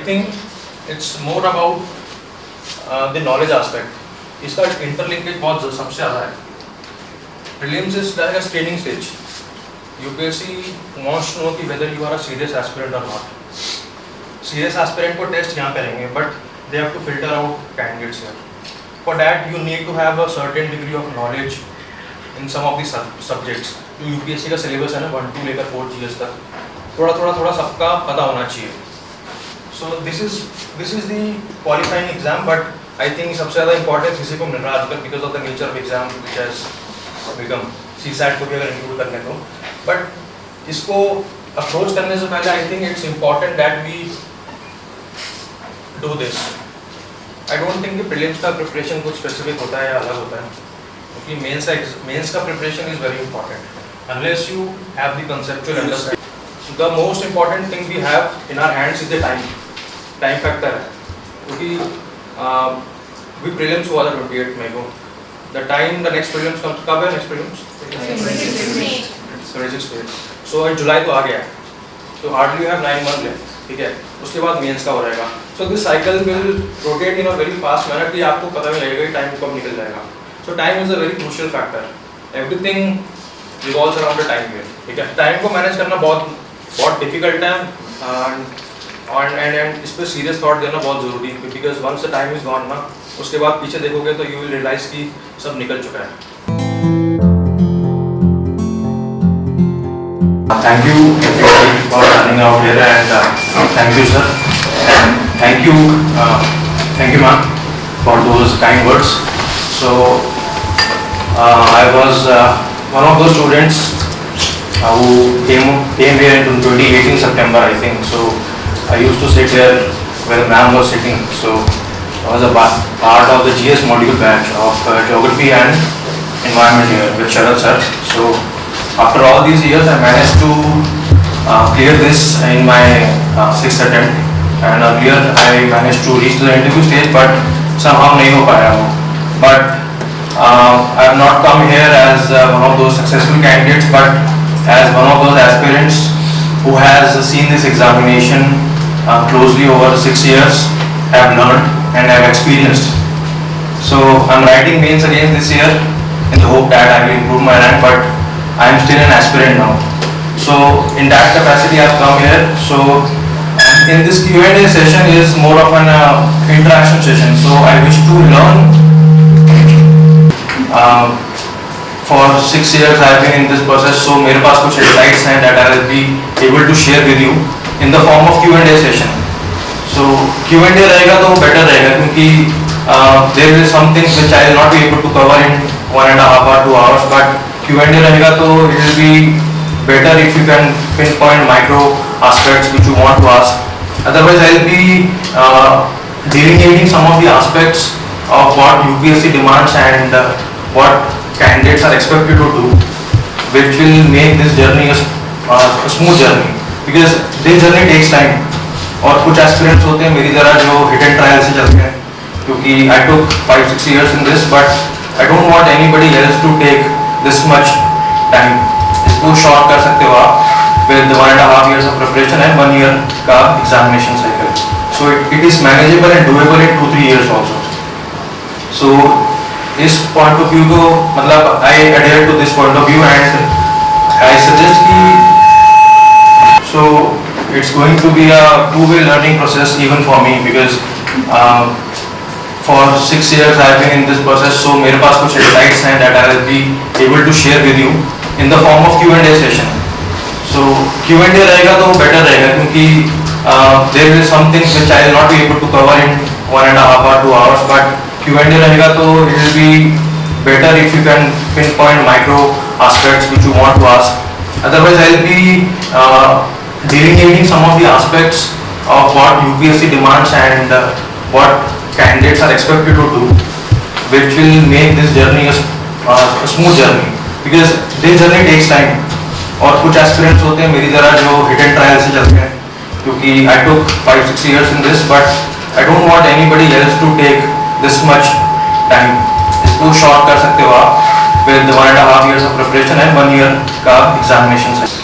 I think it's more about the knowledge aspect. इसका interlinkage बहुत सबसे ज़्यादा है. Prelims is like a screening stage. UPSC wants to know कि whether you are a serious aspirant or not. Serious aspirant को test यहाँ करेंगे, but they have to filter out candidates here. For that you need to have a certain degree of knowledge in some of the subjects. जो UPSC का syllabus है ना 1 to लेकर 4 GS तक थोड़ा सबका पता होना चाहिए. So this is the qualifying exam, but I think सबसे ज़्यादा importance इसी को मिल रहा है आजकल because of the nature of exam which has become CSAT को भी अगर include करने को. But इसको approach करने से पहले I think it's important that we do this. I don't think कि prelims का preparation कुछ specific होता है या अलग होता है, क्योंकि mains का preparation is very important unless you have the conceptual understanding. The most important thing we have in our hands is the time factor है, क्योंकि भी prelims हुआ था 28 मई को. The time the next prelims comes, कब है next prelims? 26 May. So जुलाई तो आ गया है, so hardly you have 9 months left, ठीक है. उसके बाद मेंस का हो रहेगा. So this cycle will rotate in a very fast manner कि आपको पता नहीं लगेगा कि टाइम कब निकल जाएगा. So time is a very crucial factor. Everything revolves around the time here, ठीक है. टाइम को मैनेज करना बहुत डिफिकल्ट है and इस पर सीरियस थॉट देना बहुत ज़रूरी है, because once the time is gone ना, उसके बाद पीछे देखोगे तो यू विल रियलाइज कि सब निकल चुका है. Thank you everybody for running out here and thank you sir and thank you ma'am for those kind words. So I was one of those students who came here in 2018 September I think. So I used to sit here where the ma'am was sitting. So I was a part of the GS module batch of geography and environment here with Sharad sir. So after all these years I managed to clear this in my 6th attempt, and earlier I managed to reach the interview stage but somehow नहीं हो पाया वो. But I have not come here as one of those successful candidates, but as one of those aspirants who has seen this examination closely over 6 years, have learned and have experienced. So I am writing mains again this year in the hope that I will improve my rank, but I am still an aspirant now. So in that capacity I have come here. So in this Q&A session is more of an interaction session. So I wish to learn. For 6 years I have been in this process, so मेरे पास कुछ insights हैं that I will be able to share with you in the form of Q&A session. So Q&A रहेगा तो better रहेगा, क्योंकि there is some things which I will not be able to cover in 1.5 or 2 hours, but Q&A रहेगा तो it will be better if you can pinpoint micro aspects which you want to ask. Otherwise I will be delineating some of the aspects of what UPSC demands and what candidates are expected to do, which will make this journey a smooth journey, because this journey takes time. और कुछ aspirants होते हैं मेरी तरह जो hit and trial से चलते हैं, क्योंकि I took 5-6 years in this, but I don't want anybody else to take this much time. इसको short कर सकते हो आप with 1.5 years of preparation and 1 year का examination cycle. So it is manageable and doable in 2-3 years also. So इस point of view तो मतलब I adhere to this point of view and I suggest कि so it's going to be a two-way learning process even for me, because for 6 years I have been in this process. So मेरे पास कुछ insights हैं that I will be able to share with you in the form of Q&A session. So Q&A रहेगा तो better रहेगा, क्योंकि there is some things which I will not be able to cover in 1.5 or 2 hours, but Q&A रहेगा तो it will be better if you can pinpoint micro aspects which you want to ask. Otherwise I will be delineating some of the aspects of what UPSC demands and what candidates are expected to do, which will make this journey a smooth journey, because this journey takes time. और कुछ aspirants होते हैं मेरी तरह जो hit and trial से चलते हैं, क्योंकि I took 5-6 years in this, but I don't want anybody else to take this much time. इसको short कर सकते हो आप with 1.5 years of preparation and 1 year का examination cycle.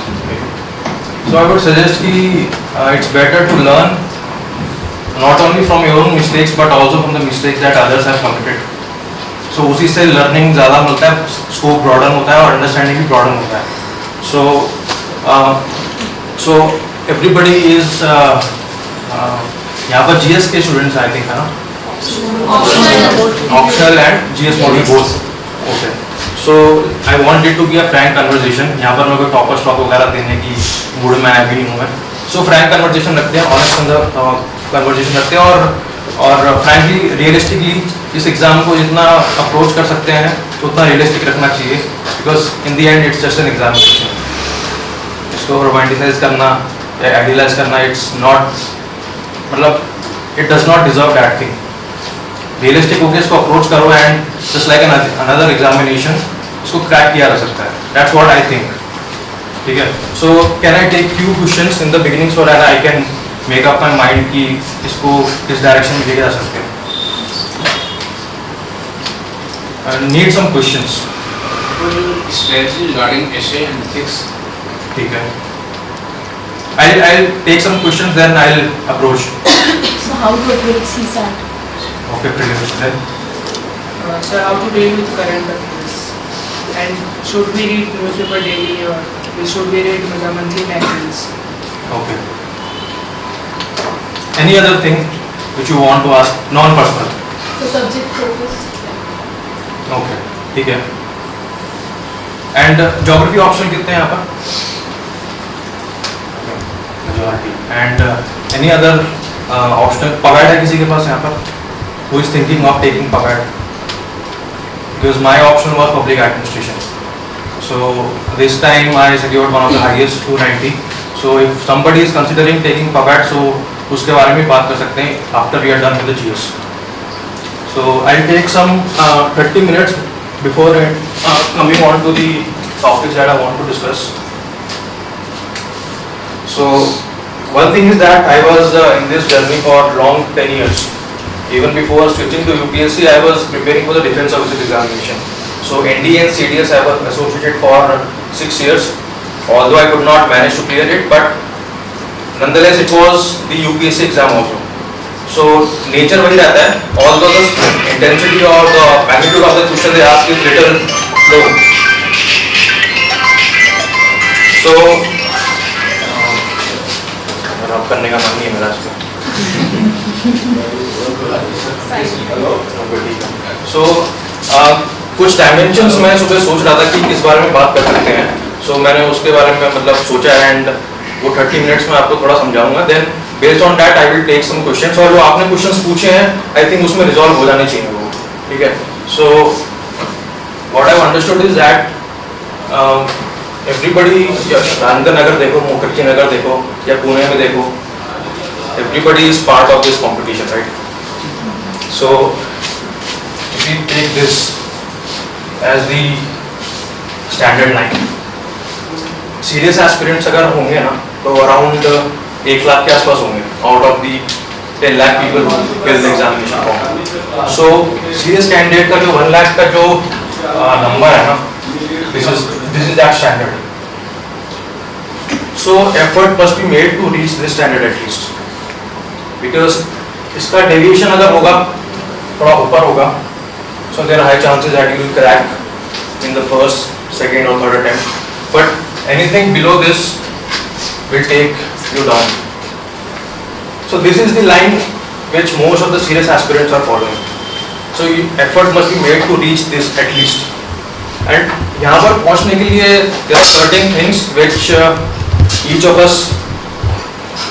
So I would suggest कि it's better to learn not only from your own mistakes but also from the mistakes that others have committed. So उसी से learning ज़्यादा मिलता है, scope broaden होता है और understanding भी broaden होता है. So everybody is यहाँ पर GS के students I think है ना? Optional and GS module both. Okay. So I want it to be a frank conversation. यहाँ पर मैं कोई टॉपर स्टॉक वगैरह देने की मूड में भी नहीं हूँ मैं. So frank conversation रखते हैं, honest conversation रखते हैं और frankly realistically इस एग्जाम को जितना अप्रोच कर सकते हैं उतना रियलिस्टिक रखना चाहिए, because in the end it's just an examination. इसको रोमांटिसाइज करना या आइडियलाइज करना it's not, मतलब it does not deserve that thing. Realistic होकर इसको अप्रोच करो and just like another examination इसको क्रैक किया जा सकता है. That's what I think. ठीक है. So can I take few questions in the beginning so that I can make up my mind कि इसको किस डायरेक्शन में लेके जा सकते हैं. Need some questions. Especially regarding essay and ethics. ठीक है. I'll take some questions then I'll approach. So how to approach CSAT? Okay, prelims then. Sir, how to deal with current affairs? And should we read newspaper daily or should we read monthly magazines? Okay. Any other thing which you want to ask? Non-personal. So subject focused. Okay. ठीक है. And geography option कितने हैं यहाँ पर? Majority. And any other optional? पगार है किसी के पास यहाँ पर? Who is thinking of taking PAGAD? Because my option was public administration. So this time I secured one of the highest, 290. So if somebody is considering taking PAGAD, so उसके बारे में बात कर सकते हैं after we are done with the GS. So I'll take some 30 minutes before coming on to the topics that I want to discuss. So one thing is that I was in this journey for long 10 years. Even before switching to UPSC, I was preparing for the defense services examination. So ND and CDS I was associated for 6 years. Although I could not manage to clear it, but nonetheless it was the UPSC exam also. So nature वही रहता है. Although the intensity or the magnitude of the question they ask is little low. So रब करने का मन नहीं है मेरा इसमें. So कुछ डायमेंशंस मैं सुबह सोच रहा था कि किस बारे में बात कर सकते हैं. So मैंने उसके बारे में मतलब सोचा एंड वो 30 मिनट्स में आपको थोड़ा समझाऊंगा. Then based on that I will take some questions और जो आपने क्वेश्चंस पूछे हैं आई थिंक उसमें रिजॉल्व हो जाने चाहिए वो. ठीक है. So what I understood is that everybody, Gandhi Nagar देखो, मोकच्ची नगर देखो या पुणे में देखो, everybody is part of this competition, right? So if we take this as the standard line, serious aspirants अगर होंगे ना तो around 1 लाख के आसपास होंगे out of the 10 lakh people who fill the examination form. So serious candidate का जो 1 लाख का जो number है ना, this is that standard. So effort must be made to reach this standard at least. Because इसका डेविएशन अगर होगा थोड़ा ऊपर होगा, so there are high chances that you will crack in the first, second or third attempt. But anything below this will take you down. So this is the line which most of the serious aspirants are following. So effort must be made to reach this at least. And यहाँ पर पहुँचने के लिए there are certain things which each of us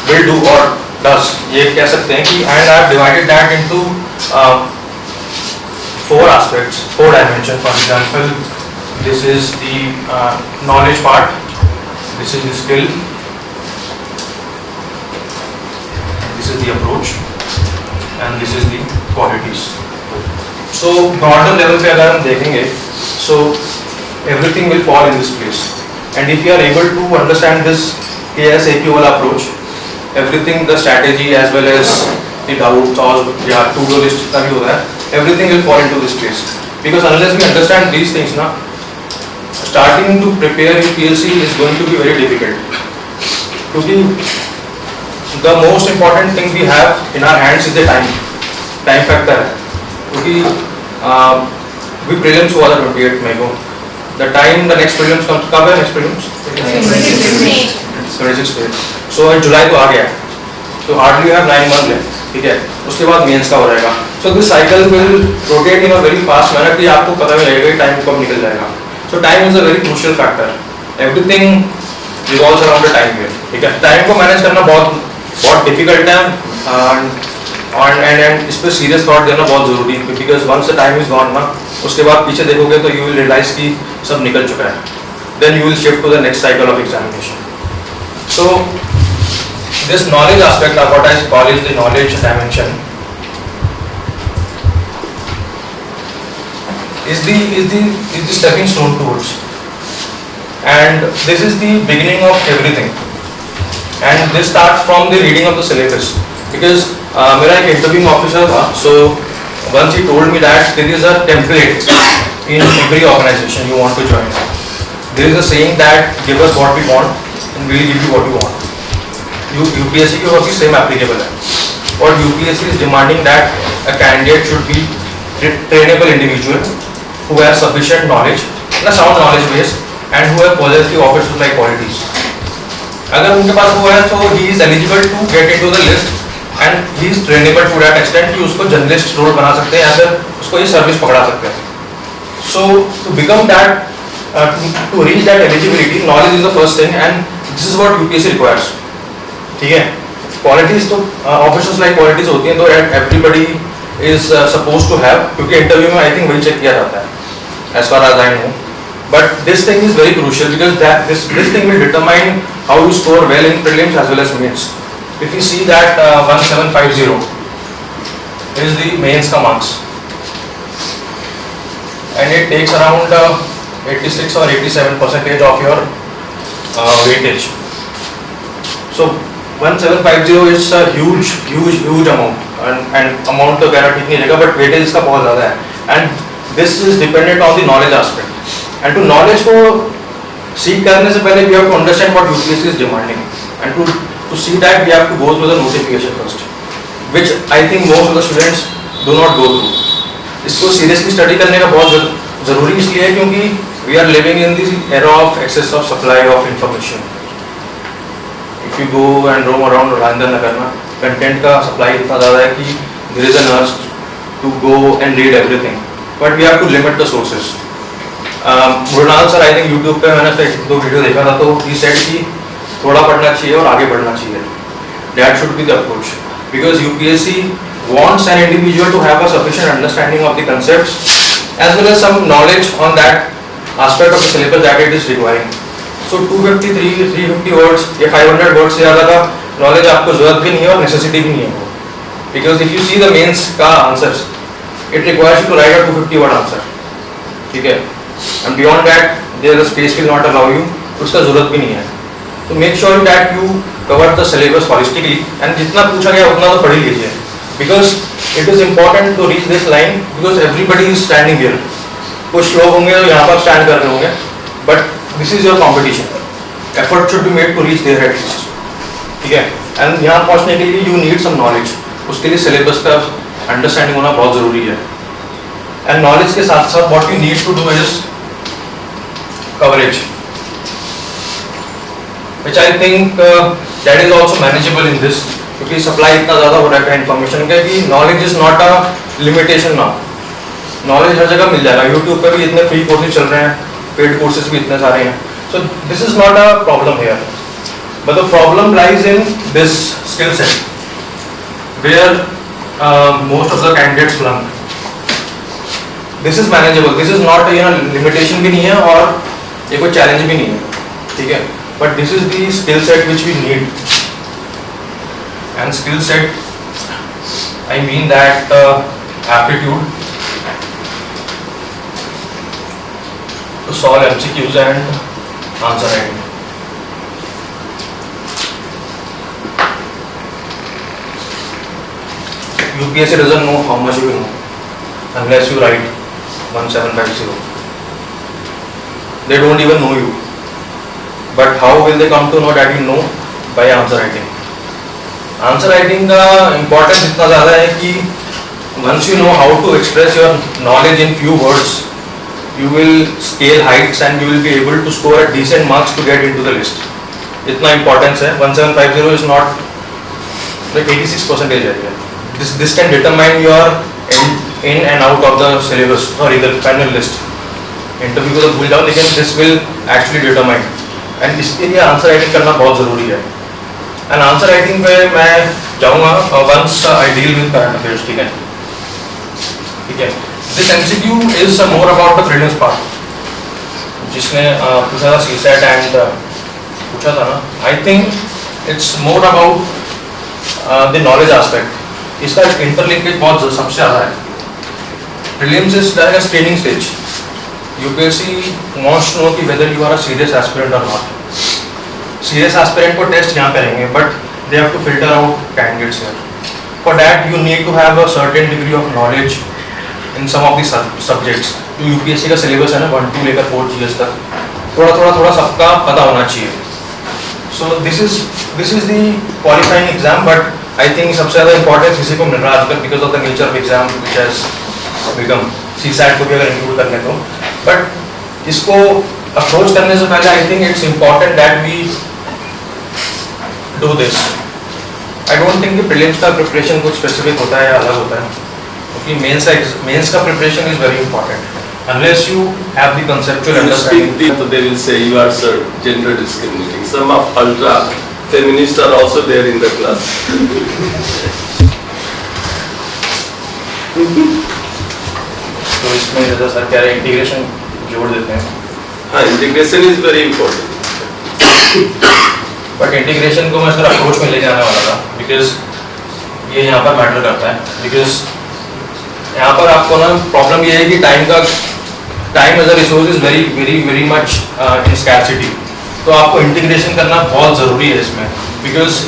will do or does. ये कह सकते हैं कि and I have divided that into 4 aspects, 4 dimensions. For example, this is the knowledge part, this is the skill, this is the approach, and this is the qualities. So broader level पे अगर हम देखेंगे, so everything will fall in this place. And if you are able to understand this KSAQ वाला approach, everything, the strategy as well as the doubt or या to-do list जितना भी होता है, everything will fall into this place. Because unless we understand these things ना, starting to prepare UPSC is going to be very difficult. क्योंकि the most important thing we have in our hands is the time factor है, क्योंकि we prelims हुआ था 28 मई को, the time the next prelims comes, कब है next prelims? 26 May. So जुलाई तो आ गया, so hardly you have 9 months left, ठीक है, उसके बाद मेंस का हो जाएगा. So this cycle will rotate in a very fast manner कि आपको पता नहीं लगेगा कि टाइम कब निकल जाएगा. So time is a very crucial factor. Everything revolves around the time here, ठीक है. टाइम को मैनेज करना बहुत डिफिकल्ट है and इस पर सीरियस थॉट देना बहुत जरूरी है, because once the time is gone ना, उसके बाद पीछे देखोगे तो you will realize कि सब निकल चुका है. Then you will shift to the next cycle of examination. So this knowledge aspect of what I call is the knowledge dimension is the stepping stone towards, and this is the beginning of everything, and this starts from the reading of the syllabus. Because मेरा एक interviewing officer था, so once he told me that there is a template in every organization you want to join. There is a saying that give us what we want and we will give you what you want. UPSC के work same applicable है, और UPSC is demanding that a candidate should be trainable individual who has sufficient knowledge, a sound knowledge base, and who have possessed the officer-like qualities. अगर उनके पास वो है तो he is eligible to get into the list and he is trainable to that extent कि उसको journalist role बना सकते हैं या फिर उसको ये सर्विस पकड़ा सकते हैं. So to become that, to reach that eligibility, knowledge is the first thing, and this is what UPSC requires. ठीक है, qualities तो officers like qualities होती हैं, तो everybody is supposed to have, क्योंकि इंटरव्यू में I think वही check किया जाता है, as far as I know. But this thing is very crucial because this thing will determine how you score well in prelims as well as mains. If you see that 1750 is the mains का marks, and it takes around 86 or 87% of your weightage. So 1750 is a huge amount, and amount तो कहना ठीक नहीं रहेगा, but weightage इसका बहुत ज़्यादा है, and this is dependent on the knowledge aspect. And to knowledge को seek करने से पहले we have to understand what UPSC is demanding, and to see that we have to go through the notification first, which I think most of the students do not go through. इसको seriously study करने का बहुत ज़रूरी इसलिए है क्योंकि we are living in this era of excess of supply of information. If you go and roam around Rajendra Nagar ना, content का supply इतना ज़्यादा है कि there is an urge to go and read everything, but we have to limit the sources. Murnal sir I think YouTube पे मैंने एक दो वीडियो देखा था, तो he said कि थोड़ा पढ़ना चाहिए और आगे बढ़ना चाहिए. That should be the approach, because UPSC wants an individual to have a sufficient understanding of the concepts as well as some knowledge on that aspect of the syllabus that it is requiring. So 250, 350 words या 500 words से ज़्यादा का knowledge आपको ज़रूरत भी नहीं है और necessity भी नहीं है, because if you see the mains का answers, it requires you to write a 250 word answer, ठीक है, and beyond that there the space will not allow you, उसका ज़रूरत भी नहीं है. तो make sure that you cover the syllabus holistically, and जितना पूछा गया उतना तो पढ़ ही लीजिए, because it is important to reach this line, because everybody is standing here. कुछ लोग होंगे जो यहाँ पर stand कर रहे होंगे, but this is your competition. Effort should be made to reach there at least, ठीक है, and यहाँ पहुँचने के लिए you need some knowledge. उसके लिए syllabus का understanding होना बहुत ज़रूरी है, and knowledge के साथ साथ what you need to do is coverage, which I think that is also manageable in this, क्योंकि supply इतना ज़्यादा हो रहा है information का कि knowledge is not a limitation now. Knowledge हर जगह मिल जाएगा. YouTube पे भी इतने free courses चल रहे हैं, paid courses भी इतने सारे हैं. So this is not a problem here, but the problem lies in this skill set, where most of the candidates flunk. This is manageable. This is not a limitation भी नहीं है और ये कोई challenge भी नहीं है, ठीक है. But this is the skill set which we need, and skill set, I mean that aptitude to solve MCQs and answer writing. UPSC doesn't know how much you know unless you write 1750. They don't even know you. But how will they come to know that you know? By answer writing. Answer writing का importance इतना ज़्यादा है कि once you know how to express your knowledge in few words, you will scale heights and you will be able to score a decent marks to get into the list. इतना importance है. 1750 is not like 86% है. This can determine your in and out of the syllabus or either final list. Interview को तो भूल जाओ, लेकिन this will actually determine. And इसके लिए आंसर राइटिंग करना बहुत ज़रूरी है. एंड आंसर राइटिंग पे मैं जाऊँगा once I deal with current affairs. ठीक है. This MCQ is more about the prelims part. जिसने पूछा था CSAT and पूछा था ना, I think it's more about the knowledge aspect. इसका interlinkage बहुत सबसे ज़्यादा है. Prelims is like a screening stage. UPSC wants to know कि whether you are a serious aspirant or not. Serious aspirant को test यहाँ करेंगे, but they have to filter out candidates here. For that you need to have a certain degree of knowledge in some of the subjects. जो UPSC का syllabus है ना 1 to लेकर 4 GS तक, थोड़ा सबका पता होना चाहिए. So this is the qualifying exam, but I think सबसे ज़्यादा इम्पोर्टेंस इसी को मिल रहा है आजकल because of the nature of exam which has become. CSAT को भी अगर इंक्लूड करने तो, बट इसको अप्रोच करने से पहले I think it's important that we do this. I don't think कि prelims का प्रिपरेशन कुछ स्पेसिफिक होता है या अलग होता है, क्योंकि मेंस का preparation is very important. Unless you have the conceptual understanding. They will say you are sir gender discriminating. Some of ultra feminists are also there in the class. तो इसमें जैसा सर कह रहे हैं इंटीग्रेशन जोड़ देते हैं. हाँ, integration is very important. But integration को मैं सर अप्रोच में लेके आने वाला था, बिकॉज ये यहाँ पर मैटर करता है. बिकॉज यहाँ पर आपको ना प्रॉब्लम ये है कि time as a resource is very very very much in scarcity. तो आपको इंटीग्रेशन करना बहुत ज़रूरी है इसमें, because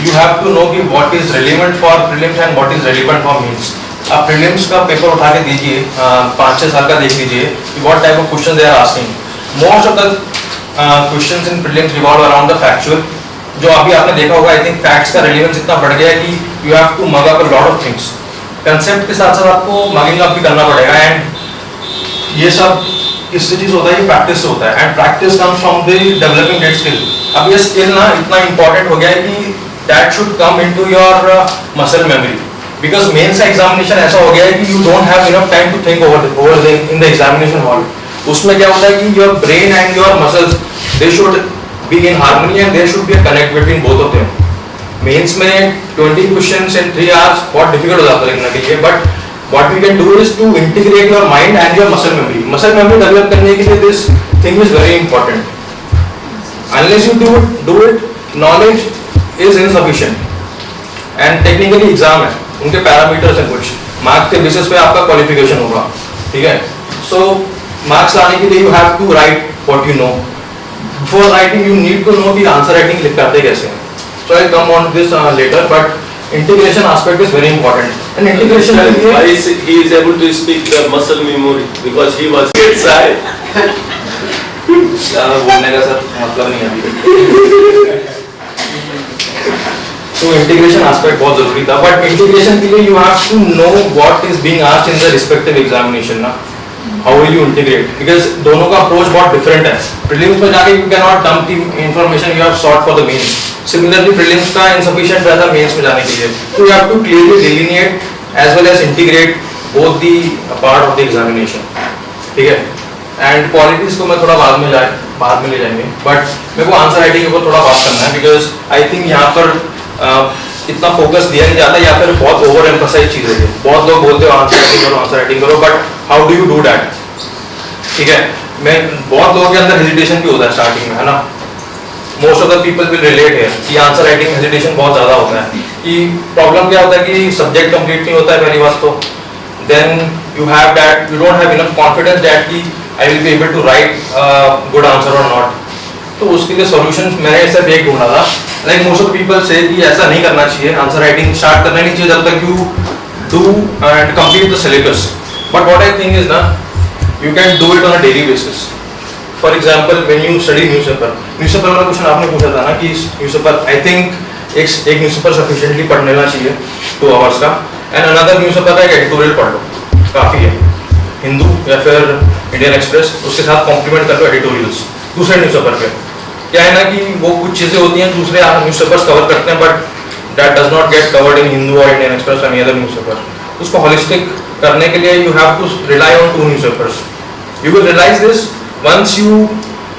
you have to know कि what is relevant for prelims and what is relevant for mains. आप प्रीलिम्स का पेपर उठा के दीजिए, 5-6 साल का देख लीजिए कि what type of question they are asking. Most of the questions in prelims revolve around the factual. जो अभी आपने देखा होगा, आई थिंक फैक्ट्स का रेलिवेंस इतना बढ़ गया है कि you have to mug up a lot of things. Concept के साथ साथ आपको मगिंग अप भी करना पड़ेगा, एंड ये सब किससे चीज़ होता है, ये प्रैक्टिस से होता है. And practice comes from the developing that skill. अब ये स्किल ना इतना इंपॉर्टेंट हो गया है कि that should come into your muscle memory. Because mains का एग्जामिनेशन ऐसा हो गया है कि you don't have enough time to think over in the examination hall. उसमें क्या होता है कि your brain and your muscles they should be in harmony and there should be a connect between both of them. Mains में 20 questions in 3 hours बहुत difficult हो जाता है लिखने के लिए, but what we can do is to integrate your mind and your muscle memory. Muscle memory develop करने के लिए this thing is very important. Unless you do it, knowledge is insufficient. And technically exam है, उनके parameters हैं कुछ, marks के basis पे आपका क्वालिफिकेशन होगा. ठीक है. So मार्क्स लाने के लिए you have to write what you know. Before writing you need to know कि आंसर राइटिंग लिख करते कैसे हैं. So I'll come on this later, but integration aspect is very important. And integration Why is he is able to speak the muscle memory? Because he was shy. बोलने का sir मतलब नहीं अभी. So integration aspect बहुत जरूरी था, but integration के लिए you have to know what is being asked in the respective examination ना. How will you integrate? Because दोनों का approach बहुत different है. Prelims में जाके you cannot dump the information you have sought for the mains. Similarly prelims का insufficient रहता है mains में जाने के लिए. So you have to clearly delineate as well as integrate both the part of the examination. ठीक है. And qualities को मैं थोड़ा बाद में ले जाएंगे. But मेरे को आंसर राइटिंग के ऊपर थोड़ा बात करना है, because I think यहाँ पर इतना फोकस दिया नहीं जाता, या फिर बहुत ओवर एम्फसाइज चीज़ है. बहुत लोग बोलते हो आंसर राइटिंग करो, but how do you do that. ठीक है. मैं बहुत लोगों के अंदर हेजिटेशन भी होता है स्टार्टिंग में, है ना. Most of the people will relate है कि आंसर राइटिंग हेजिटेशन बहुत ज़्यादा होता है. कि प्रॉब्लम क्या होता है कि सब्जेक्ट कंप्लीट नहीं होता है पहली बात तो. Then you have that, you don't have enough confidence that कि I will be able to write good answer और नॉट. तो उसके लिए सॉल्यूशन मैंने सिर्फ एक ढूंढा था. लाइक मोस्ट ऑफ पीपल से कि ऐसा नहीं करना चाहिए, आंसर राइटिंग स्टार्ट करना नहीं चाहिए जब तक you do and complete the syllabus. But what I think is ना, you can do it on a daily basis. For example when you study newspaper वाला क्वेश्चन आपने पूछा था ना कि न्यूज़पेपर, आई थिंक एक न्यूज़पेपर सफिशिएंटली पढ़ लेना चाहिए 2 आवर्स का, एंड अनदर न्यूज़पेपर का एक एडिटोरियल पढ़ लो, काफ़ी है। हिंदू या फिर इंडियन एक्सप्रेस, उसके साथ कॉम्प्लीमेंट कर लो एडिटोरियल्स दूसरे न्यूज़पेपर पे। क्या है ना कि वो कुछ चीज़ें होती हैं दूसरे न्यूज़पेपर्स कवर करते हैं, but that does not get covered in Hindu और इंडियन एक्सप्रेस और एनी अदर न्यूज़पेपर। उसको हॉलिस्टिक करने के लिए you have to rely on 2 newspapers. You will realise this once you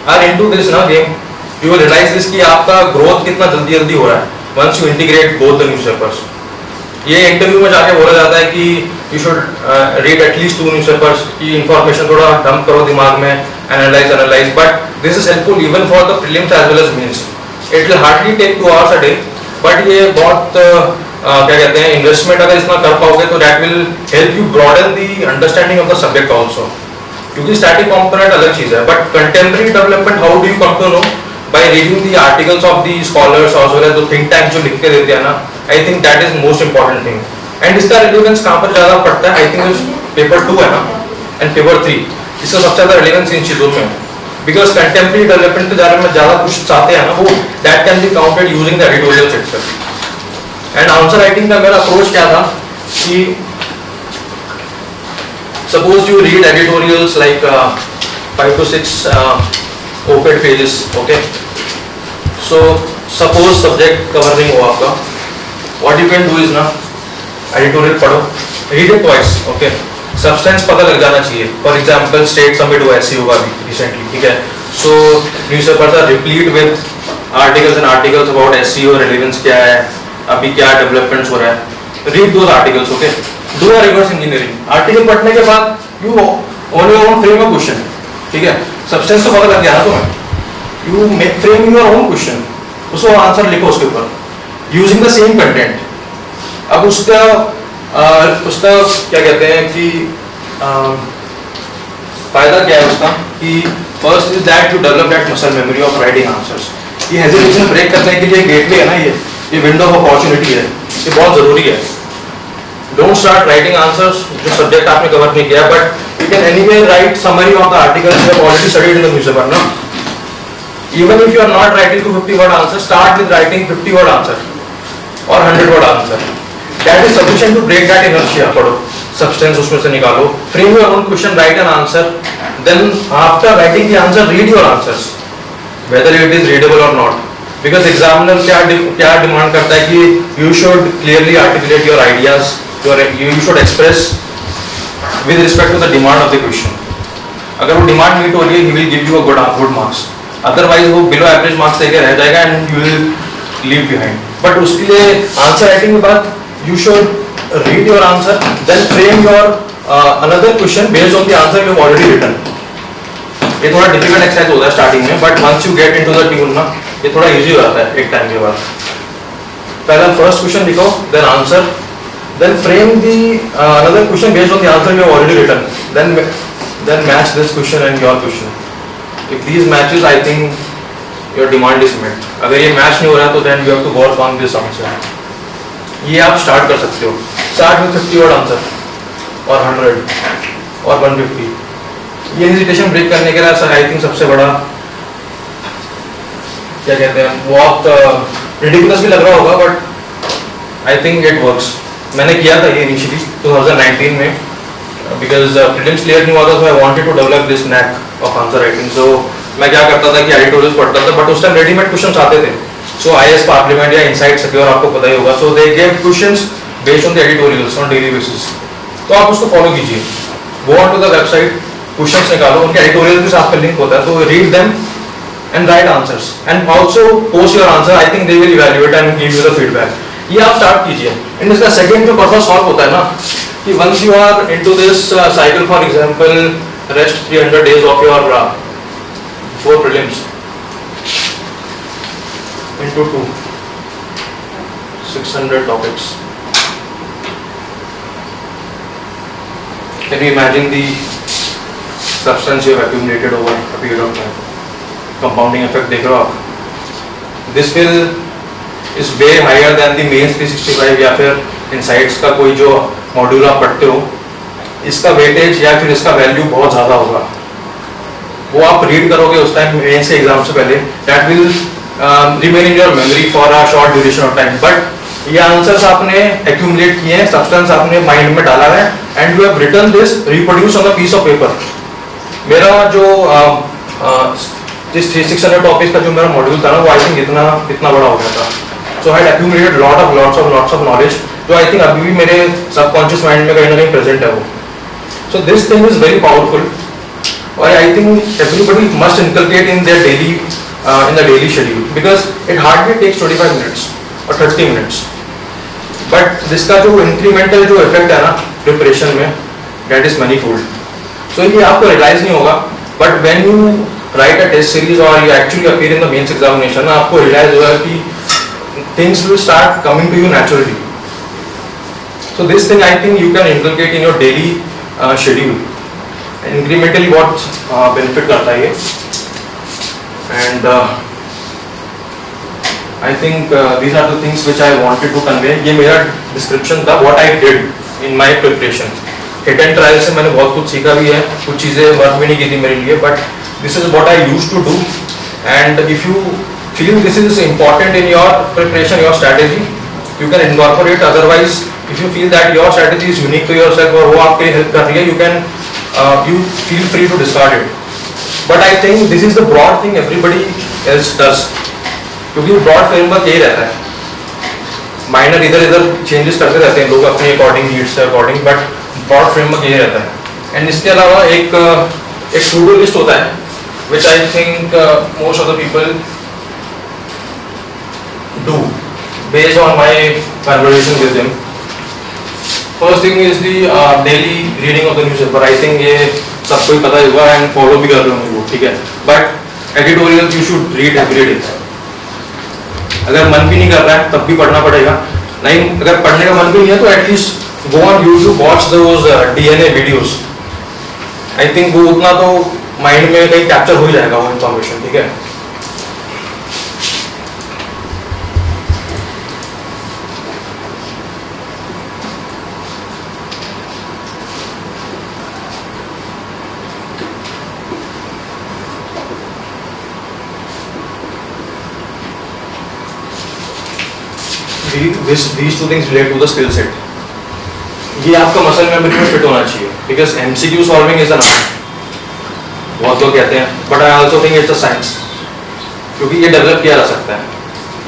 are into this ना game, you will realise this कि आपका growth कितना जल्दी जल्दी हो रहा है once you integrate both the newspapers. ये इंटरव्यू में जाके बोला जाता है कि you should read at least 2 newspapers, की इंफॉर्मेशन थोड़ा डंप करो दिमाग में, analyse, but this is helpful even for the prelims as well as mains. It will hardly take 2 hours a day, but ये बहुत क्या कहते हैं इन्वेस्टमेंट अगर इतना कर पाओगे तो that will help you broaden the understanding of the subject also. क्योंकि स्टैटिक कॉम्पोनेंट अलग चीज़ है, but contemporary development how do you come to know? By reading the articles of the scholars और well as the think tank जो लिख के देते हैं ना, I think that is most important thing. And इसका रिलेवेंस कहाँ पर ज़्यादा पड़ता है? आई थिंक पेपर 2 है ना एंड पेपर 3, इसका सबसे ज़्यादा रिलेवेंस इन चीज़ों में, बिकॉज कंटेम्प्रेरी डेवलपमेंट के बारे में ज़्यादा कुछ चाहते हैं ना, वो that can be counted using the editorials itself. And answer writing का मेरा अप्रोच क्या था कि suppose you read editorials like 5 to 6 op-ed pages, okay? So suppose subject cover नहीं हो आपका, what you can do is ना editorial पढ़ो, read it twice, okay? Substance पता लग जाना चाहिए। For example, state summit हुआ SEO का भी recently, ठीक है? So newspapers are replete with articles and articles about SEO relevance क्या है, अभी क्या developments हो रहा है। Read those articles, okay? Do a reverse engineering. Article पढ़ने के बाद you on your own frame a question, ठीक है? सब्सटेंस तो पता लग गया ना तुम्हें, you make frame your own question, उसको आंसर लिखो उसके ऊपर using the same content। अब उसका क्या कहते हैं कि फायदा क्या है उसका कि first is that you develop that muscle memory of writing answers. ये हेजिटेशन ब्रेक करने के लिए गेटवे है ना, ये विंडो ऑफ अपॉर्चुनिटी है, ये बहुत जरूरी है। Don't start writing answers जो सब्जेक्ट आपने कवर नहीं किया, but you can anyway write summary of the articles you have already studied in the newspaper, no? Even if you are not writing 250-word answer, start with writing 50-word answer or 100-word answer. That is sufficient to break that inertia. पढ़ो, substance उसमें से निकालो, frame your own question, write an answer, then after writing the answer, read your answers, whether it is readable or not. Because examiner क्या demand करता है कि you should clearly articulate your ideas. You should express with respect to the demand of the question. अगर वो demand meet हो रही है, he will give you a good marks. Otherwise वो below average marks देके रह जाएगा and you will leave behind. But उसके लिए आंसर राइटिंग के बाद you should read your answer, then frame your another question based on the answer you have already written. ये थोड़ा डिफिकल्ट एक्सरसाइज होता है स्टार्टिंग में, but once you get into the tune ना, ये थोड़ा इजी हो जाता है एक टाइम के बाद। पहला फर्स्ट क्वेश्चन लिखो, then answer, then frame the another question based on the answer you have already written, then match this question and your question. If these matches, I think your demand is met. अगर ये match नहीं हो रहा तो then you have to work on this answer. ये आप start कर सकते हो, start with 50-word answer और 100 और 150। ये हेजिटेशन ब्रेक करने के लिए आई थिंक सबसे बड़ा क्या कहते हैं, बहुत रिडिकुलस भी लग रहा होगा, but I think it works. मैंने किया था ये इनिशियली 2019 में, बिकॉज प्रीलिम्स क्लियर नहीं हुआ था, so I wanted to develop this knack of answer writing. So मैं क्या करता था कि एडिटोरियल्स पढ़ता था, बट उस टाइम रेडीमेड क्वेश्चंस आते थे। सो IAS पार्लियामेंट या इनसाइड सिक्योर आपको पता ही होगा, so they gave questions based on the editorials on daily basis. तो आप उसको फॉलो कीजिए, go on to the website, questions निकालो, उनके एडिटोरियल के साथ लिंक होता है, तो read them and write answers and also post your answer. I think they will evaluate and give you the feedback. ये आप स्टार्ट कीजिए। एंड इसका सेकंड जो पर्पस सॉल्व होता है ना, कि once you are into this cycle, for example rest 300 days of your 4 prelims into 2 600 topics. Can you imagine the substance you have accumulated over a period of time? Compounding effect देख रहे हो आप, this will is way higher than the mains 365 या फिर insights का कोई जो module आप पढ़ते हो, इसका वेटेज या फिर इसका वैल्यू बहुत ज़्यादा होगा। वो आप रीड करोगे उस टाइम मेंस के एग्जाम से पहले, that will remain in your memory for a short duration of time. But ये आंसर्स आपने accumulate किए हैं, substance आपने माइंड में डाला है, and you have written this, reproduced on a piece of paper. मेरा जो जिस 600 टॉपिक का जो मेरा मॉड्यूल था ना, वो आई थिंक इतना बड़ा हो गया था. So I had accumulated lots of knowledge, जो आई थिंक अभी भी मेरे सबकॉन्शियस माइंड में कहीं ना कहीं प्रेजेंट है वो. So this thing is very powerful, और I think everybody must inculcate in their daily in the daily schedule, because it hardly takes 25 minutes or 30 minutes. But जिसका जो incremental जो effect है ना preparation में, that is manifold. So ये आपको realize नहीं होगा, but when you write a test series or you actually appear in the mains examination, आपको realize होगा कि things will start coming to you naturally. So this thing I think you can inculcate in your daily schedule. Incrementally what benefit करता है ये. And I think these are the things which I wanted to convey. ये मेरा description था what I did in my preparation. Hit and trial से मैंने बहुत कुछ सीखा भी है, कुछ चीज़ें वर्क भी नहीं की थी मेरे लिए, but this is what I used to do. And if you feel this is important in your preparation, your strategy, you can incorporate. Otherwise, if you feel that your strategy is unique to yourself और वो आपके लिए help कर रही है, you feel free to discard it. But I think this is the broad thing everybody else does. क्योंकि broad framework यही रहता है. Minor इधर changes करते रहते हैं लोग अपने according needs के according, but broad framework यही रहता है. And इसके अलावा एक to-do list होता है, which I think most of the people do based on my conversation with them. First thing is the daily reading of the newspaper. I think ये सबको ही पता होगा and follow भी कर रहे होंगे वो, ठीक है. But editorials you should read every day. अगर मन भी नहीं कर रहा है तब भी पढ़ना पड़ेगा. नहीं, अगर पढ़ने का मन भी नहीं है तो at least go on YouTube, watch those DNA videos. I think वो उतना तो माइंड में कहीं कैप्चर हो ही जाएगा वो इन्फॉर्मेशन, ठीक है. These two things relate to the skill set. ये आपका मसल मेमोरी में फिट होना चाहिए, because MCQ solving is an art. बहुत लोग कहते हैं, but I also think it's a science. क्योंकि ये डेवलप किया जा सकता है.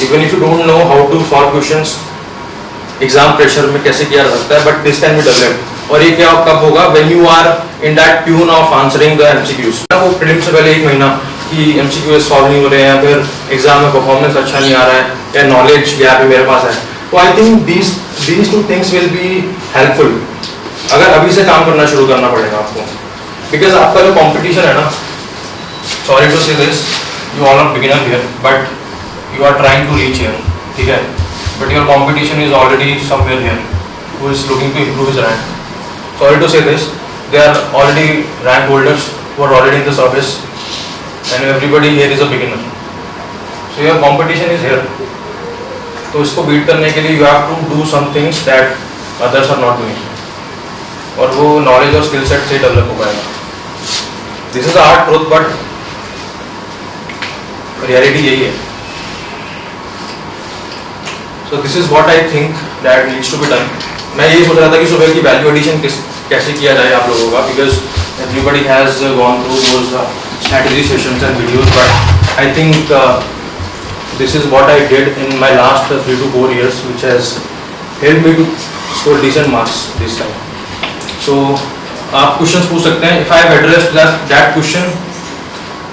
Even if you don't know how to solve questions, exam pressure में कैसे किया जा सकता है, but this can be developed. और ये क्या कब होगा? When you are in that tune of answering the MCQs. वो प्रीलिम्स से पहले एक महीना कि MCQs सॉल्व नहीं हो रहे हैं, फिर एग्जाम में परफॉर्मेंस अच्छा नहीं आ रहा है, या नॉलेज गैप है मेरे पास है. तो I think these two things will be helpful. अगर अभी से काम करना शुरू करना पड़ेगा आपको, because आपका जो कंपटीशन है ना, sorry to say this, you all are beginner here, but you are trying to reach here, ठीक है, but your competition is already somewhere here, who is looking to improve his rank. Sorry to say this, they are already rank holders who are already in the service, and everybody here is a beginner. So your competition is here. तो इसको beat करने के लिए you have to do some things that others are not doing, और वो knowledge और skill set से develop हो पाएगा. This is hard truth, but reality यही है. So this is what I think that needs to be done. मैं यही सोच रहा था कि सुबह की वैल्यू एडिशन कैसे किया जाए आप लोगों का, because everybody has gone through those strategy sessions and videos, but I think this is what I did in my last 3 to 4 years, which has helped me to score decent marks this time. So आप questions पूछ सकते हैं. If I have addressed that question,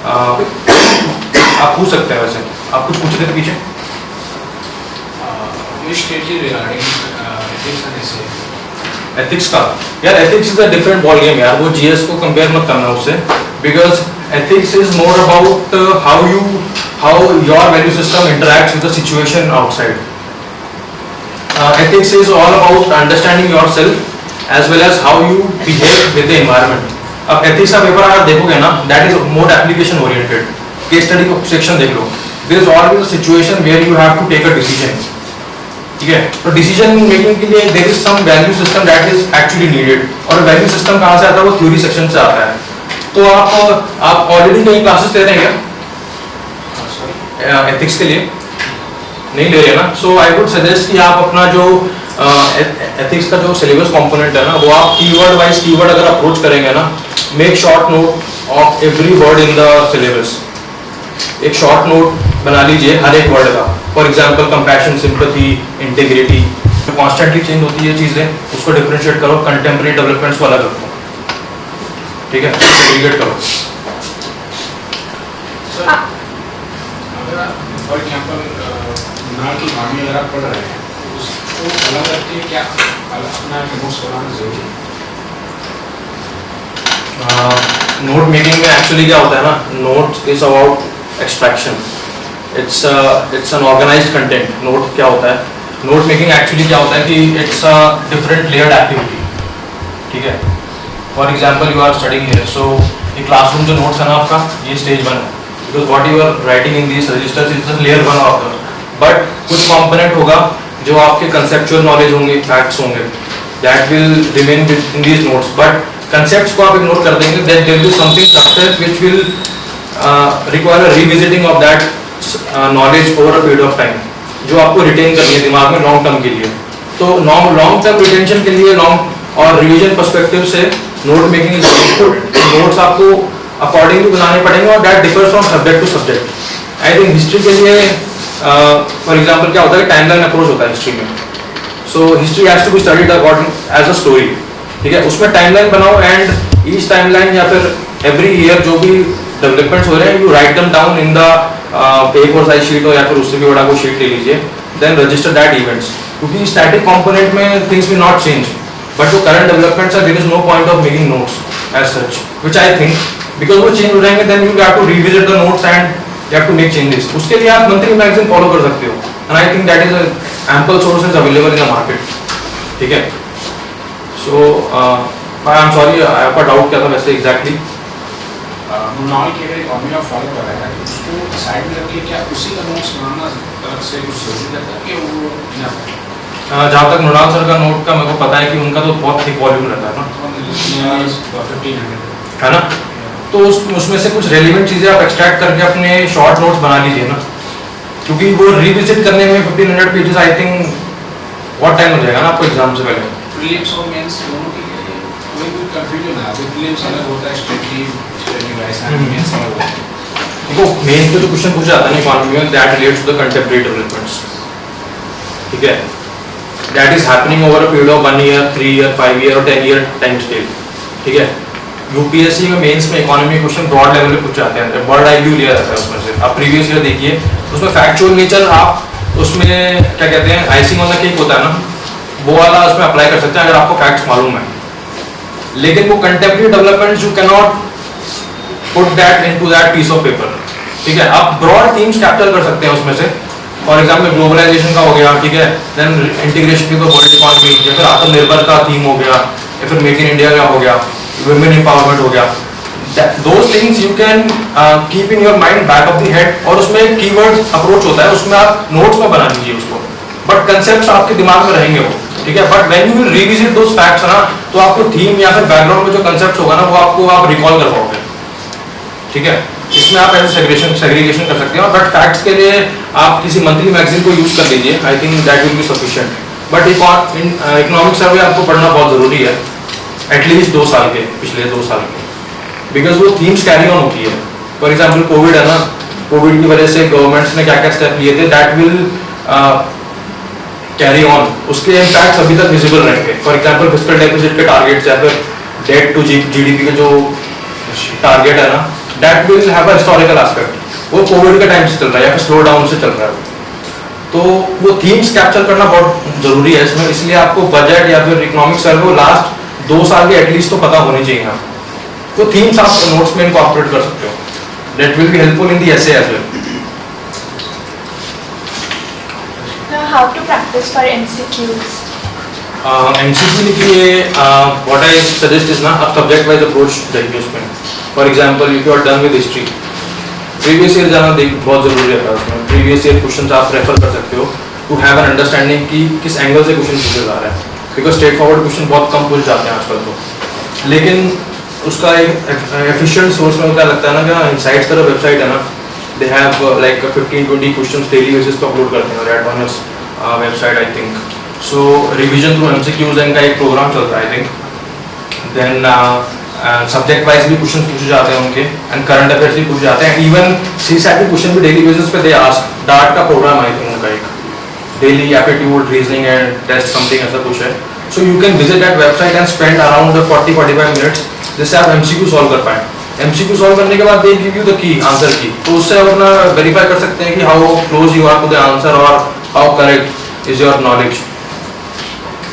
आप पूछ सकते हैं. वैसे आप कुछ पूछ रहे थे पीछे. Which stage is regarding ethics and essay? Ethics का यार, ethics is a different ball game यार. वो GS को compare मत करना उससे, because ethics is more about how your value system interacts with the situation outside. Ethics is all about understanding yourself as well as how you behave with the environment. अब ethics का paper अगर देखोगे ना, that is more application oriented. Case study को section देख लो. There is always a situation where you have to take a decision. ठीक है, तो डिसीजन मेकिंग के लिए there is some value system that is actually needed. और value system कहाँ से आता है? वो थ्योरी सेक्शन से आता है. तो आप ऑलरेडी कहीं क्लासेस ले रहे हैं क्या? एथिक्स के लिए नहीं ले रहे ना, सो आई वुड सजेस्ट कि आप अपना जो एथिक्स का जो सिलेबस कंपोनेंट है ना, वो आप कीवर्ड वाइज कीवर्ड अगर अप्रोच करेंगे ना, make short note of every word in the syllabus. एक शॉर्ट नोट बना लीजिए हर एक वर्ड का। For example compassion, sympathy, integrity, जो कॉन्स्टेंटली चेंज होती है चीज़ें, उसको डिफरेंशिएट करो, कंटेम्प्रेरी डेवलपमेंट्स को अलग रखो, ठीक है, सेग्रीगेट करो। फॉर एग्जाम्पल नॉर्मल की कहानी अगर आप पढ़ रहे हैं तो उसको अलग रख के क्या अपना नोट्स बनाना जरूरी है? नोट मेकिंग में एक्चुअली क्या होता है ना, note is about extraction, it's an organised content. Note क्या होता है, नोट मेकिंग एक्चुअली क्या होता है कि it's a different layered activity, ठीक है। For example you are studying here, so ये क्लासरूम जो नोट्स है ना आपका, ये स्टेज 1 है, because what you are writing in this registers is the layer 1 of the, but कुछ कंपोनेंट होगा जो आपके कंसेप्चुअल नॉलेज होंगे, फैक्ट्स होंगे, that will remain in these notes, but concepts को आप इग्नोर कर देंगे, that there will be something substance which will require a revisiting of that knowledge over a period of time, जो आपको retain करनी है दिमाग में लॉन्ग टर्म के लिए। तो लॉन्ग टर्म रिटेंशन के लिए लॉन्ग और रिविजन पर्सपेक्टिव से note making is very important. Notes आपको अकॉर्डिंगली बनाने पड़ेंगे और that differs from subject to subject. I think history के लिए फॉर एग्जांपल क्या होता है, टाइमलाइन अप्रोच होता है हिस्ट्री में, so history has to be studied according as a story, ठीक है। उसमें टाइमलाइन बनाओ एंड ईच टाइमलाइन या फिर एवरी ईयर जो भी डेवलपमेंट्स हो रहे हैं, you write them down in the A4 size sheet हो या फिर उससे भी बड़ा कोई शीट ले लीजिए, देन रजिस्टर दैट इवेंट्स, क्योंकि स्टैटिक कंपोनेंट में things will not change, but जो करंट डेवलपमेंट्स है, there is no point of making notes as such, which I think, because वो चेंज हो जाएंगे, then you have to revisit the notes and you have to make changes. उसके लिए आप monthly magazine follow कर सकते हो, and I think that is ample sources available in the market, ठीक है। सो आई एम सॉरी, आपका डाउट क्या था वैसे एग्जैक्टली? नॉर्मल की अगर फॉर्मूला फॉलो कर रहा है तो उसको साइड में रख के क्या उसी का नोट्स बनाना अलग से कुछ जरूरी रहता है कि वो बिना जहाँ तक मृणाल सर का नोट का मेरे को पता है कि उनका तो बहुत थिक वॉल्यूम रहता है ना, 1500 है ना, तो उसमें से कुछ रेलिवेंट चीज़ें आप एक्सट्रैक्ट करके अपने शॉर्ट नोट्स बना लीजिए ना, क्योंकि वो रिविजिट करने में 1500 पेजेस आई थिंक बहुत टाइम हो जाएगा ना आपको एग्जाम से पहले। प्रीलिम्स और मेंस दोनों के लिए कोई कंफ्यूजन है, प्रीलिम्स अलग होता है, स्ट्रेटजी वाइज मेंस अलग होता है। देखो मेन पे जो क्वेश्चन पूछा जाता है ना इकोनॉमी में, that relates to the contemporary developments, ठीक है, that is happening over a period of 1 year, 3 year, 5 year और 10 ईयर टाइम स्केल, ठीक है। यूपीएससी में मेंस में इकोनॉमी क्वेश्चन ब्रॉड लेवल पे पूछ जाते हैं, बर्ड आई व्यू लिया जाता है उसमें से। आप प्रीवियस ईयर देखिए, उसमें फैक्चुअल नेचर आप उसमें क्या कहते हैं, आइसिंग ऑन द केक होता है ना, वो वाला उसमें अप्लाई कर सकते हैं अगर आपको फैक्ट्स मालूम है, लेकिन वो contemporary development you can not put that into that piece of paper, ठीक है। आप ब्रॉड थीम्स कैप्चर कर सकते हैं उसमें से, फॉर एग्जाम्पल ग्लोबलाइजेशन का हो गया, ठीक है, देन इंटीग्रेशन की तो वर्ल्ड इकोनॉमी, या फिर आत्मनिर्भर का थीम हो गया, या फिर मेक इन इंडिया का हो गया, वुमेन एम्पावरमेंट हो गया, those things you can keep in your mind back of the head, और उसमें कीवर्ड अप्रोच होता है, उसमें आप नोट्स में बना लीजिए उसको, बट कंसेप्ट्स आपके दिमाग में रहेंगे वो, ठीक है। But when you will revisit those facts ना, तो आपको थीम या फिर बैकग्राउंड में जो कंसेप्ट्स होगा ना, वो आपको आप रिकॉल कर पाओगे, ठीक है। इसमें आप ऐसे सेग्रीगेशन कर सकते हैं, बट फैक्ट्स के लिए आप किसी मंथली मैगजीन को यूज कर लीजिए, आई think that will be sufficient. But economic survey आपको पढ़ना बहुत जरूरी है, एटलीस्ट 2 साल के, पिछले 2 साल के, बिकॉज वो थीम्स कैरी ऑन होती है। फॉर एग्जाम्पल कोविड है ना, कोविड की वजह से गवर्नमेंट्स ने क्या क्या स्टेप लिए थे, दैट विल कैरी ऑन, उसके इम्पैक्ट्स अभी तक विजिबल रहेंगे। फॉर एग्जाम्पल फिस्कल डेफिसिट के टारगेट्स या फिर डेट टू जीडीपी के जो टारगेट है ना, that will have a historical aspect, वो कोविड के टाइम से चल रहा है या फिर स्लो डाउन से चल रहा है, तो वो थीम्स कैप्चर करना बहुत जरूरी है इसमें। इसलिए आपको बजट या फिर इकोनॉमिक सर्वे लास्ट 2 साल के एटलीस्ट तो पता होनी चाहिए आप, तो थीम्स आप नोट्स में इनकॉर्पोरेट कर सकते हो, that will be helpful in the essay as well. Now, how to practice for MCQs? MCQ के लिए what I suggest is ना, आप सब्जेक्ट वाइज अप्रोच देखिए उसमें। For example if you are done with history, previous year जाना बहुत जरूरी है उसमें। प्रीवियस ईयर क्वेश्चन आप रेफर कर सकते हो टू हैव एन अंडरस्टैंडिंग कि किस एंगल से क्वेश्चन पूछे जा रहा है, बिकॉज स्ट्रेट फॉरवर्ड क्वेश्चन बहुत कम पूछे जाते हैं आजकल तो, लेकिन उसका एक एफिशिएंट सोर्स में क्या लगता है ना, कि इनसाइट्स का जो वेबसाइट है ना, they have like 15-20 questions daily basis पे अपलोड करते हैं red honours website I think. So revision through MCQs इनका एक प्रोग्राम चल रहा है I think. Then subject wise भी क्वेश्चन पूछे जाते हैं उनके एंड करंट अफेयर्स भी पूछे जाते हैं. इवन सीसैट के क्वेश्चन भी डेली बेसिस पे दे आस्क. डार्ट का प्रोग्राम आई थिंक उनका एक daily aptitude reasoning and test something ऐसा कुछ है. So you can visit that website and spend around 40-45 minutes जिससे आप एमसीक्यू सॉल्व कर पाएँ. एमसीक्यू सॉल्व करने के बाद they give you the key answer की, तो उससे आप अपना वेरीफाई कर सकते हैं कि how close you are to the answer और how correct is your knowledge.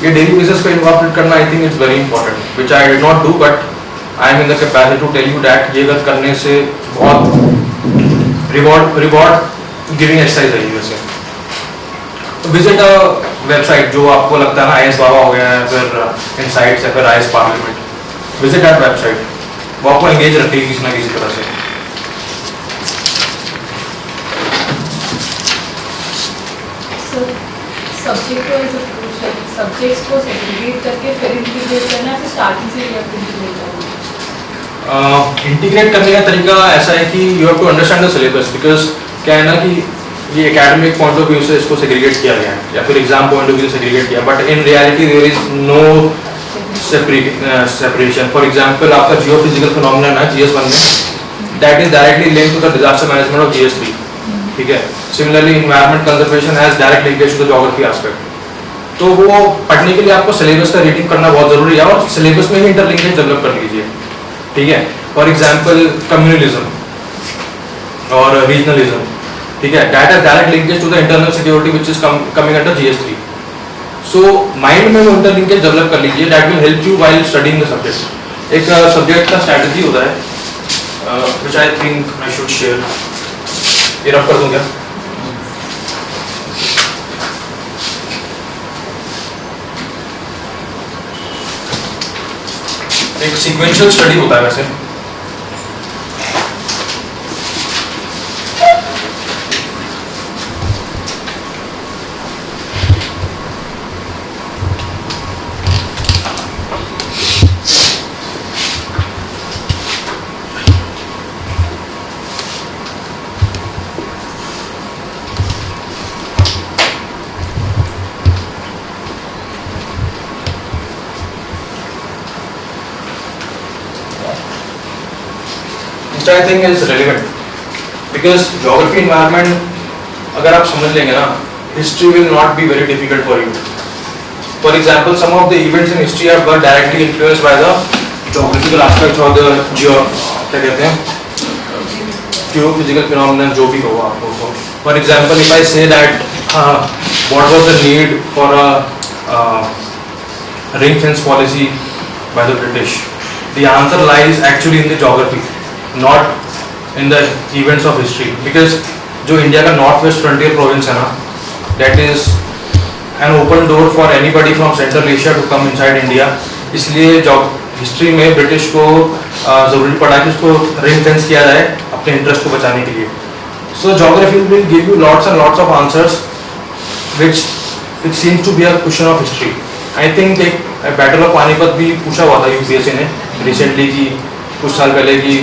ये डेली बेसिस पे इनकॉर्पोरेट करना I think it's very important, which I did not do but I am in the capacity to tell you that ये अगर करने से बहुत reward giving exercise है ये वैसे. विजिट अ वेबसाइट जो आपको लगता है ना आईएएस बाबा हो गया है, फिर इनसाइट्स है, फिर IAS parliament. Visit that website, वो आपको एंगेज रखेगी किसी ना किसी तरह से. सब्जेक्ट वाइज अप्रोच है, सब्जेक्ट्स को सेग्रीगेट करके फिर इंटीग्रेट करना है, फिर स्टार्टिंग से ही आप इंटीग्रेट करना. इंटीग्रेट करने का तरीका ऐसा है कि you have to understand the syllabus. Because क्या है ना कि ये एकेडमिक पॉइंट ऑफ व्यू से इसको सेग्रीगेट किया गया है या फिर एग्जाम पॉइंट ऑफ व्यू से सेग्रीगेट किया, but in reality there is no separation. For example आपका जियोफिजिकल फिनोमेना है GS1 में, that is directly linked to the disaster management of GS3. ठीक है. Similarly environment conservation has direct linkage to the geography aspect. तो वो पढ़ने के लिए आपको सिलेबस का रीडिंग करना बहुत जरूरी है और सिलेबस में ही इंटरलिंकेज डेवलप कर लीजिए. ठीक है. फॉर एग्जांपल कम्युनलिज्म और रीजनलिज्म, ठीक है, that has direct linkage to the internal security which is coming under GS3. So mind में वो इंटरलिंकेज डेवलप कर लीजिए, that will help you while studying the subject. एक सब्जेक्ट का स्ट्रेटजी होता है which I think I should share. ये rough कर दूं क्या? एक सीक्वेंशियल स्टडी होता है वैसे. I think is relevant because geography environment अगर आप समझ लेंगे ना, history will not be very difficult for you. For example, some of the events in history are directly influenced by the geographical aspects or the क्या कहते हैं geophysical phenomena जो भी कहो आप उसको. For example, if I say that what was the need for a ring fence policy by the British, the answer lies actually in the geography, not in the events of history. Because जो India का north west frontier province है ना, that is an open door for anybody from Central Asia to come inside India. इसलिए जब history में British को ज़रूरी पड़ा कि उसको रिंग फेंस किया जाए अपने इंटरेस्ट को बचाने के लिए. So geography will give you lots and lots of answers which it seems to be a question of history. I think एक बैटल ऑफ पानीपत भी पूछा हुआ था UPSC ने रिसेंटली की कुछ साल पहले की.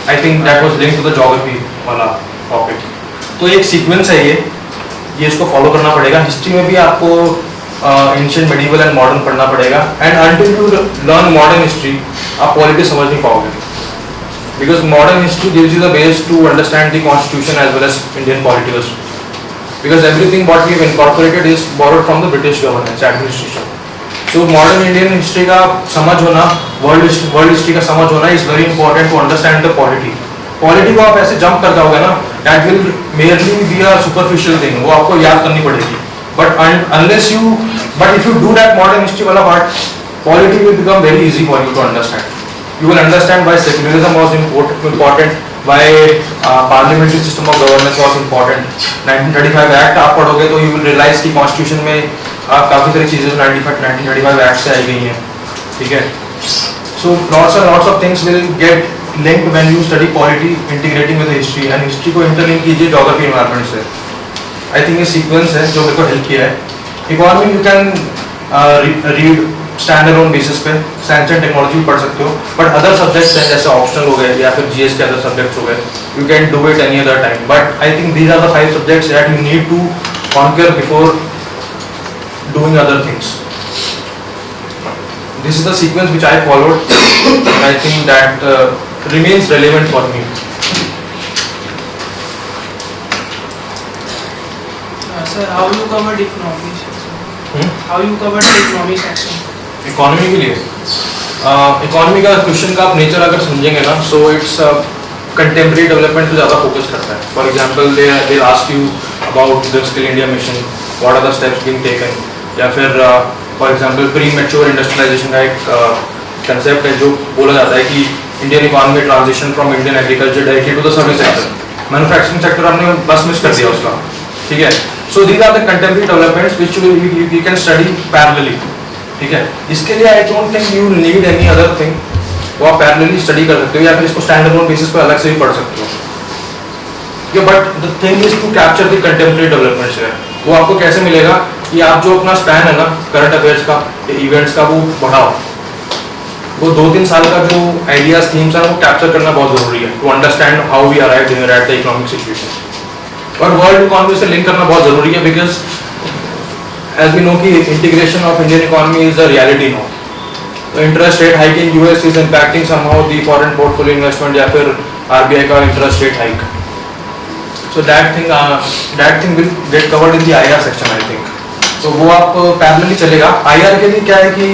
I think that was linked to the geography वाला टॉपिक. तो एक सीक्वेंस है ये इसको फॉलो करना पड़ेगा. हिस्ट्री में भी आपको एंशिएंट मेडिवल एंड मॉडर्न पढ़ना पड़ेगा. And until you learn modern history आप पॉलिटी समझ नहीं पाओगे, because modern history gives you the base to understand the constitution as well as Indian political system. Because everything what we have incorporated is borrowed from the British governance administration. So modern Indian history का समझ होना, world history का समझ होना is very important to understand the polity. Polity को आप ऐसे jump कर जाओगे ना, that will merely be a superficial thing. वो आपको याद करनी पड़ेगी. But if you do that modern history वाला part, polity will become very easy for you to understand. You will understand why secularism was important. Why parliamentary system of governance was important. 1935 act आप पढ़ोगे तो you will realize कि constitution में काफ़ी सारी चीज़ें 1935 act से आई गई हैं. ठीक है. So lots and lots of things will get linked when you study polity integrating with history, and history को interlink कीजिए geography environment से. I think ये sequence है जो मेरे को help किया है. Economy you can read stand alone basis पे साइंस एंड टेक्नोलॉजी पढ़ सकते हो, बट अदर सब्जेक्ट्स हैं जैसे ऑप्शनल हो गए या फिर जीएस के अदर सब्जेक्ट्स हो गए, you can do it any other time, but I think these are the 5 subjects that you need to conquer before doing other things. This is the sequence which I followed. I think that remains relevant for me. Sir, how you covered economy section? How you covered the economy section? Economy के लिए economy का question का आप nature अगर समझेंगे ना, so it's contemporary development पे ज़्यादा फोकस करता है. For example they ask you about the skill India mission, what are the steps being taken, या फिर for example premature industrialisation का एक कंसेप्ट है जो बोला जाता है कि Indian economy transition from Indian agriculture directly to the service sector. Manufacturing sector हमने बस मिस कर दिया उसका, ठीक है. So these are the contemporary developments which you can study parallelly, ठीक है. इसके लिए आई don't think you need any other thing, वो आप पैरेलली स्टडी कर सकते हो या फिर इसको स्टैंड अलोन बेसिस पे अलग से भी पढ़ सकते हो. But the thing is to capture the contemporary developments है. वो आपको कैसे मिलेगा कि आप जो अपना स्पैन है ना करंट अफेयर्स का, इवेंट्स का, वो बढ़ाओ. वो 2-3 साल का जो आइडियाज थीम्स है वो कैप्चर करना बहुत जरूरी है to understand how we arrived here at the economic situation. और वर्ल्ड इकोनॉमी से लिंक करना बहुत जरूरी है, बिकॉज एज वी नो कि integration of Indian economy is a reality now. Interest rate hike in US is impacting somehow the foreign portfolio investment या फिर RBI का interest rate hike. So that thing will get covered in the IR section, I think. So वो आप parallelly चलेगा. IR के लिए क्या है कि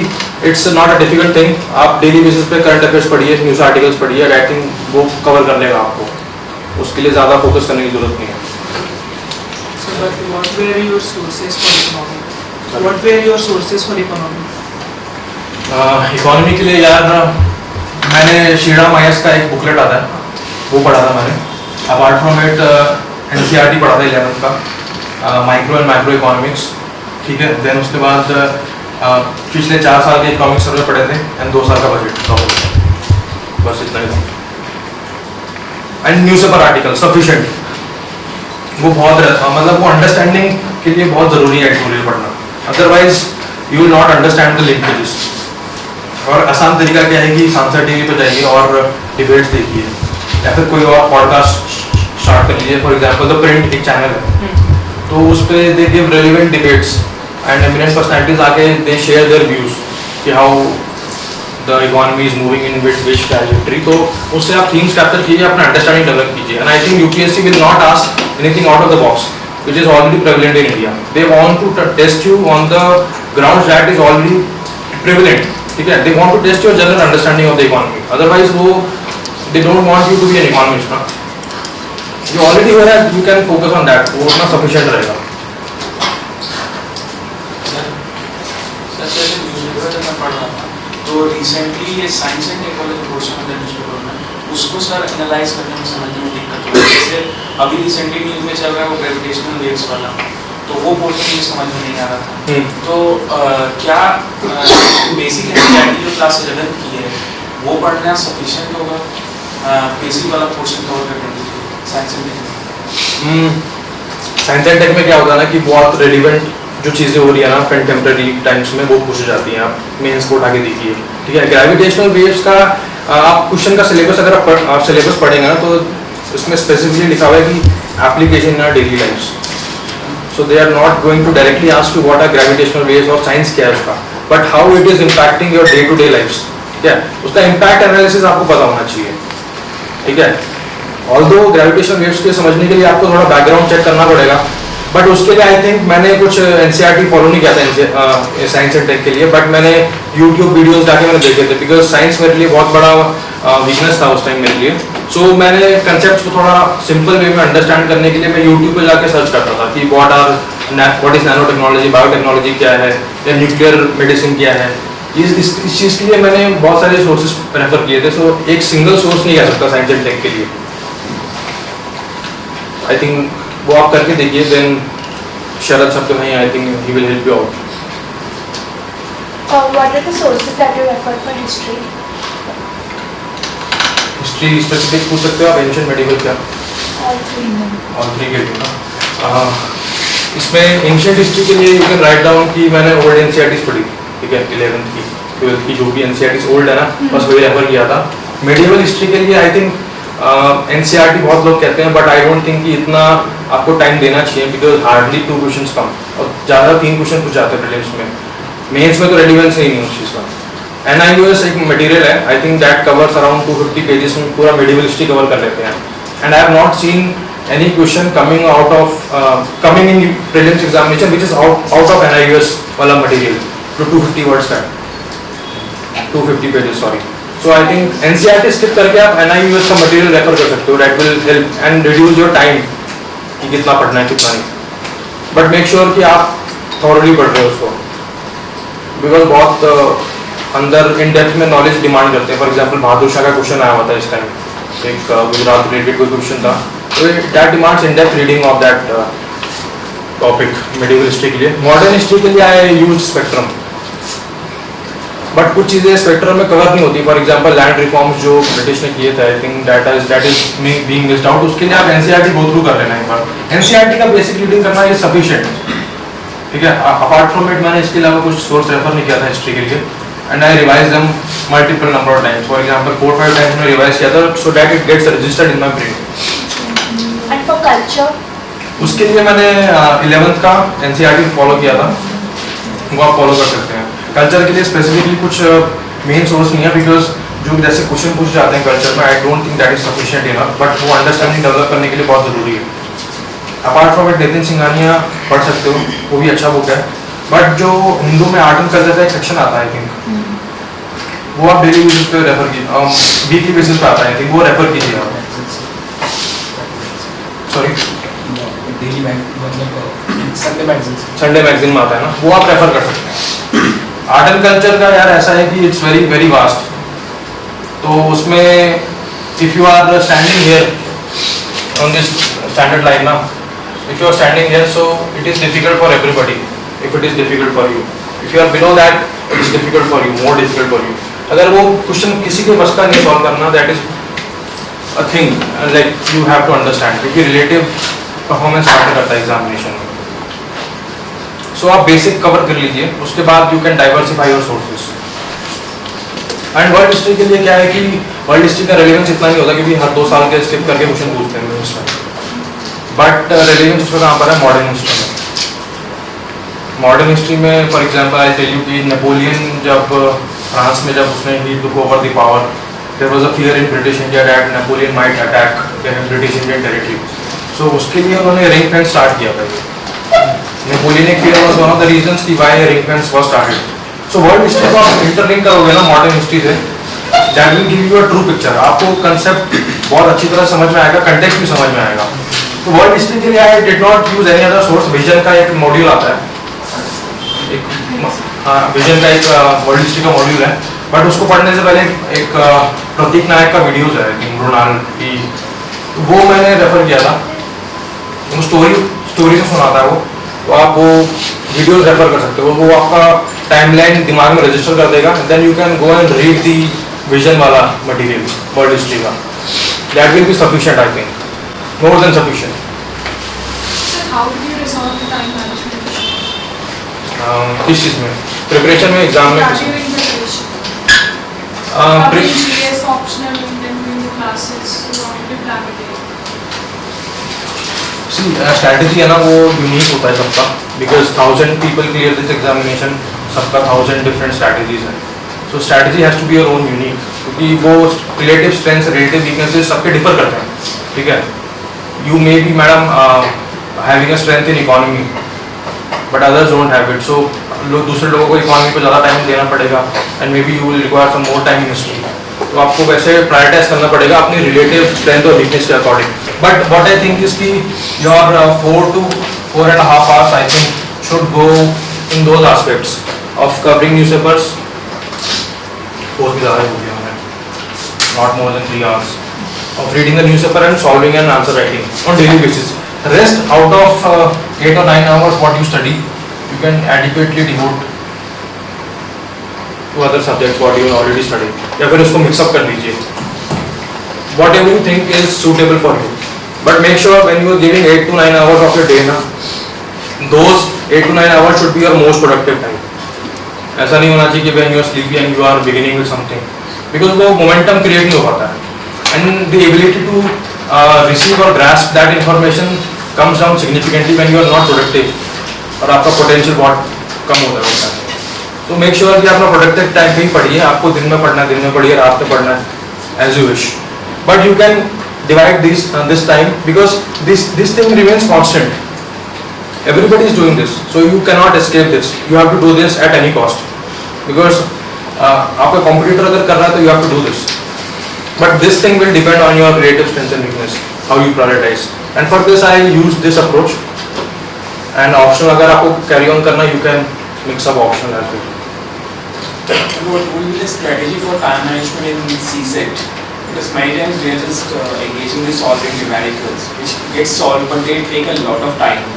it's not a difficult thing. आप डेली बेसिस पे करंट अफेयर्स पढ़िए, न्यूज़ आर्टिकल्स पढ़िए, I think वो कवर कर लेगा आपको. उसके लिए ज़्यादा फोकस करने की जरूरत नहीं है. So, but what were your sources for economy? What were your sources for economy? Economy के लिए यार मैंने शीरा मायस का एक बुकलेट आता है वो पढ़ा था मैंने. अपार्ट फ्रॉम इट NCERT पढ़ा था 11th का, माइक्रो एंड मैक्रो इकोनॉमिक्स, ठीक है. देन उसके बाद पिछले 4 साल के इकोनॉमिक्स सर्वे पढ़े थे एंड 2 साल का बजट, बस इतना ही. एंड न्यूज़पेपर आर्टिकल सफिशिएंट, वो बहुत मतलब वो अंडरस्टैंडिंग के लिए बहुत ज़रूरी है एडिटोरियल पढ़ना, otherwise you will not understand the linkages. और आसान तरीका क्या है कि सांसद टीवी पे जाइए और डिबेट्स देखिए या फिर कोई और पॉडकास्ट स्टार्ट कर लीजिए. फॉर एग्जांपल द प्रिंट एक चैनल है, तो उस पे they give relevant debates and eminent personalities आके दे शेयर देयर व्यूज कि how the economy is moving in which trajectory. तो उससे आप थीम्स कैप्चर कीजिए, अपना अंडरस्टैंडिंग डेवलप कीजिए. And I think UPSC will not ask anything out of the box which is already prevalent in India. They want to test you on the grounds that is already prevalent, ठीक है. They want to test your general understanding of the economy. Otherwise वो they don't want you to be an economist ना. You already हो है, you can focus on that. वो उतना sufficient रहेगा. Sir जैसे न्यूज़पेपर जब मैं पढ़ रहा था तो रिसेंटली ये साइंस एंड टेक्नोलॉजी पोर्शन होता है न्यूज़पेपर में, उसको सर एनालाइज करने में समझने में दिक्कत हो रही है. जैसे अभी रिसेंटली न्यूज़ में चल रहा है वो ग्रेविटेशनल वेव्स वाला, तो वो पोर्शन मुझे समझ में नहीं आ रहा था. तो क्या बेसिक एनसीईआरटी जो क्लास 11 की है वो पढ़ना सफिशिएंट होगा बेसिक वाला पोर्शन कवर करने के लिए science and tech? Science and tech में क्या होता है ना कि बहुत रेलिवेंट जो चीज़ें हो रही है ना कंटेम्प्रेरी टाइम्स में वो पूछी जाती हैं. आप मेंस को उठा के देखिए, ठीक है. ग्रेविटेशनल वेव्स का आप क्वेश्चन का सिलेबस अगर आप सिलेबस पढ़ेंगे ना तो इसमें स्पेसिफिकली लिखा हुआ है कि application in our daily lifes. So they are not going to directly ask you what are gravitational waves और साइंस क्या है उसका, but how it is impacting your day to day lifes, ठीक है. उसका इम्पैक्ट एनालिसिस आपको पता होना चाहिए, ठीक है. ऑल्दो ग्रेविटेशनल वेव्स के समझने के लिए आपको थोड़ा बैकग्राउंड चेक करना पड़ेगा, बट उसके लिए आई थिंक मैंने कुछ एनसीईआरटी फॉलो नहीं किया था साइंस एंड टेक के लिए, बट मैंने यूट्यूब वीडियोस जाके मैंने देखे थे, बिकॉज साइंस मेरे लिए बहुत बड़ा वीकनेस था उस टाइम मेरे लिए. सो मैंने कंसेप्ट को थोड़ा सिंपल वे में अंडरस्टैंड करने के लिए मैं यूट्यूब पे जाके सर्च करता था कि what is nano technology, biotechnology क्या है, या न्यूक्लियर मेडिसिन क्या है. इस चीज़ के लिए मैंने बहुत सारे सोर्सेज प्रेफर किए थे. सो एक सिंगल सोर्स नहीं कह सकता साइंस एंड टेक के लिए. आई थिंक वो आप करके देखिए, देन शरद सबके भाई I think he will help you out. What are the sources that you refer for history? History specific पूछ सकते हो आप, एंशिएंट मेडिवल क्या? All three. ऑल थ्री के लिए ना. इसमें एंशिएंट हिस्ट्री के लिए यू कैन राइट डाउन कि मैंने ओल्ड एनसीईआरटीज पढ़ी, ठीक है 11th की 12th की जो भी NCERT ओल्ड है ना बस वही रेफर किया था। मेडिवल हिस्ट्री के लिए आई थिंक NCERT बहुत लोग कहते हैं बट आई डोंट थिंक कि इतना आपको टाइम देना चाहिए बिकॉज हार्डली 2 क्वेश्चंस कम और ज़्यादा 3 क्वेश्चन पूछ जाते हैं प्रीलिम्स में, मेंस में तो रेलिवेंस ही नहीं उस चीज़ का। NIOS एक मटेरियल है I think that covers around 250 pages में पूरा मेडिवल हिस्ट्री कवर कर लेते हैं and I have not seen any question coming in prelims examination which is out of NIOS वाला material जो 250 words का है 250 pages sorry. So I think NCERT skip करके आप NIOS का material रेफर कर सकते हो, that will help and reduce your time कि कितना पढ़ना है कितना नहीं, but make sure कि आप thoroughly पढ़ रहे हो उसको because बहुत अंदर in depth में knowledge डिमांड करते हैं। For example बहादुर शाह का क्वेश्चन आया हुआ था इस टाइम, एक गुजरात रिलेटेड कोई क्वेश्चन था, that demands in-depth reading of that topic medieval history के लिए। modern history के लिए I use spectrum, but कुछ चीज़ें spectrum में कवर नहीं होती। for example land reforms जो ब्रिटिश ने किए थे I think that is being missed out, उसके लिए आप NCERT go through कर लेना एक बार। NCERT का basic reading करना is sufficient, ठीक है। apart from it मैंने इसके अलावा कुछ source रेफर नहीं किया था history के लिए and I revised them multiple number of times, for example 4-5 times मैंने revise किया था so that it gets registered in my brain। And for culture? उसके लिए मैंने 11th का NCERT फॉलो किया था, वो आप फॉलो कर सकते हैं। कल्चर के लिए स्पेसिफिकली कुछ मेन सोर्स नहीं है बिकॉज जो जैसे क्वेश्चन पूछ जाते हैं कल्चर में आई don't think that is sufficient enough, but वो अंडरस्टैंडिंग डेवलप करने के लिए बहुत ज़रूरी है। Apart from it Nitin Singhania पढ़ सकते हो, वो भी अच्छा बुक है, बट जो हिंदू में आर्ट एंड कल्चर का एक सेक्शन आता है आई थिंक वो आप डेली बेसिस पे रेफर कीजिए, वीकली बेसिस पे आता है आई थिंक वो रेफर कीजिए आप। सॉरी डेली मतलब संडे मैगजीन में आता है ना, वो आप रेफर कर सकते हैं। आर्ट एंड कल्चर का यार ऐसा है कि इट्स वेरी वेरी वास्ट, तो उसमें if you are standing here on this standard line ना, if you are standing here so it is difficult for everybody if it is difficult for you, if you are below that it is difficult for you, more difficult for you. अगर वो question किसी के बस का नहीं solve करना, that is a thing like you have to understand, क्योंकि relative performance matter करता है एग्जामिनेशन में। सो आप बेसिक कवर कर लीजिए, उसके बाद you can diversify your sources. And world history के लिए क्या है कि वर्ल्ड हिस्ट्री का रेलेवेंस इतना नहीं होता क्योंकि हर 2 साल के स्किप करके क्वेश्चन पूछते हैं उसमें, बट रेलेवेंस उसका कहाँ पर है मॉडर्न हिस्ट्री में। मॉडर्न हिस्ट्री में for example I tell you कि नेपोलियन जब फ्रांस में जब उसने he took over the power, there was a fear in British India that Napoleon might attack British Indian territory, so उसके लिए उन्होंने रिंग फेंस स्टार्ट किया था। Napoleonic fear was one of the reasons कि why ring fence was started. So world history को आप interlink करोगे ना मॉडर्न हिस्ट्री से, that will give you a true picture, आपको कंसेप्ट बहुत अच्छी तरह समझ में आएगा, कंटेक्स्ट भी समझ में आएगा। तो वर्ल्ड हिस्ट्री के लिए आई did not use any other source, vision का एक मॉड्यूल आता है, एक हाँ विजन का एक वर्ल्ड हिस्ट्री का मॉड्यूल है, बट उसको पढ़ने से पहले एक प्रतीक नायक का वीडियोज है मृणाल की, वो मैंने रेफर किया था, वो स्टोरी से सुनाता है वो, तो आप वो वीडियोस रेफर कर सकते हो, वो आपका टाइमलाइन दिमाग में रजिस्टर कर देगा, then you can go and read the vision वाला मटेरियल वर्ल्ड हिस्ट्री का, that will be sufficient I think, more than sufficient. How do you resolve the time management issue? किस चीज़ में? प्रिपरेशन में, exam में? During the preparation. GS optional and then during the classes, so how do you plan it? Strategy है ना वो unique होता है सबका, because 1000 people clear this examination, सबका 1000 डिफरेंट स्ट्रैटेजीज हैं, so strategy has to be your own unique, क्योंकि वो रिलेटिव स्ट्रेंथ्स रिलेटिव वीकनेसेस सबके डिफर करते हैं, ठीक है। You may be madam having a strength in economy but others don't have it, so दूसरे लोगों को इकोनॉमी पर ज़्यादा टाइम देना पड़ेगा and may B you will require some more time in history, तो आपको वैसे प्रायोरिटाइज करना पड़ेगा अपनी रिलेटिव स्ट्रेंथ और वीकनेस के according. But what I think is कि your 4 to 4.5 hours I think should go in those aspects of covering newspapers, बहुत भी ज़्यादा हो गया हमें, not more than 3 hours of reading the newspaper and solving and answer writing on daily basis. Rest out of 8 or 9 hours what you study, you can adequately devote to other subjects what you already studied, या फिर उसको mix up कर लीजिए, whatever you think is suitable for you. But make sure when you are giving 8 to 9 hours of your day, na, those 8 to 9 hours should be your most productive time. ऐसा नहीं होना चाहिए कि when you are sleepy and you are beginning with something, because वो momentum create नहीं हो पाता है, and the ability to receive or grasp that information comes down significantly when you are not productive, और आपका potential बहुत कम होता है। तो मेक श्योर कि अपना प्रोडक्टिव टाइम पे ही पढ़िए, आपको दिन में पढ़ना है दिन में पढ़िए, रात में पढ़ना है as you wish, but you can divide this time because this thing remains constant, everybody is doing this, so you cannot escape this, you have to do this at any cost, because आपका competitor अगर कर रहा है तो you have to do this, but this thing will depend on your relative strength and weakness, how you prioritize, and for this I use this approach, and optional अगर आपको carry on करना you can mix up optional as well. What will be the strategy for time management in CSET? Because many times we are just engaging with solving numericals, which get solved, but they take a lot of time.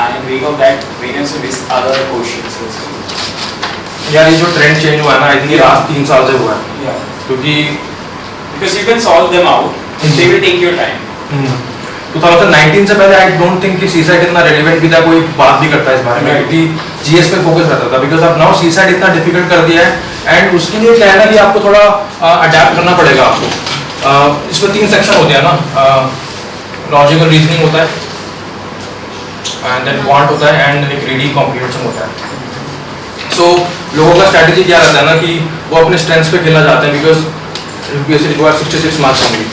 And in wake of that, variance with other questions also. यार ये जो trend change हुआ है ना, I think ये last 3 साल से हुआ है, Yeah. क्योंकि Because you can solve them out, they will take your time. 2019 से पहले आई डोंट थिंक कि सीसाइट इतना रेलेवेंट भी था, कोई बात भी करता है इस बारे में, Right. क्योंकि जीएस पे फोकस रहता था, बिकॉज अब नाउ सीसाइट इतना डिफिकल्ट कर दिया है, एंड उसके लिए क्या है ना कि आपको थोड़ा अडेप्ट करना पड़ेगा आपको। इसमें 3 सेक्शन होते हैं ना, लॉजिकल रीजनिंग होता है, एंड देन क्वांट होता है, एंड एक रीडिंग कॉम्प्रिहेंशन होता है। सो लोगों का स्ट्रैटेजी क्या रहता है ना कि वो अपने स्ट्रेंथ्स पे खेलना चाहते हैं, बिकॉज यूपीएससी रिक्वायर 66 मार्क्स होंगे,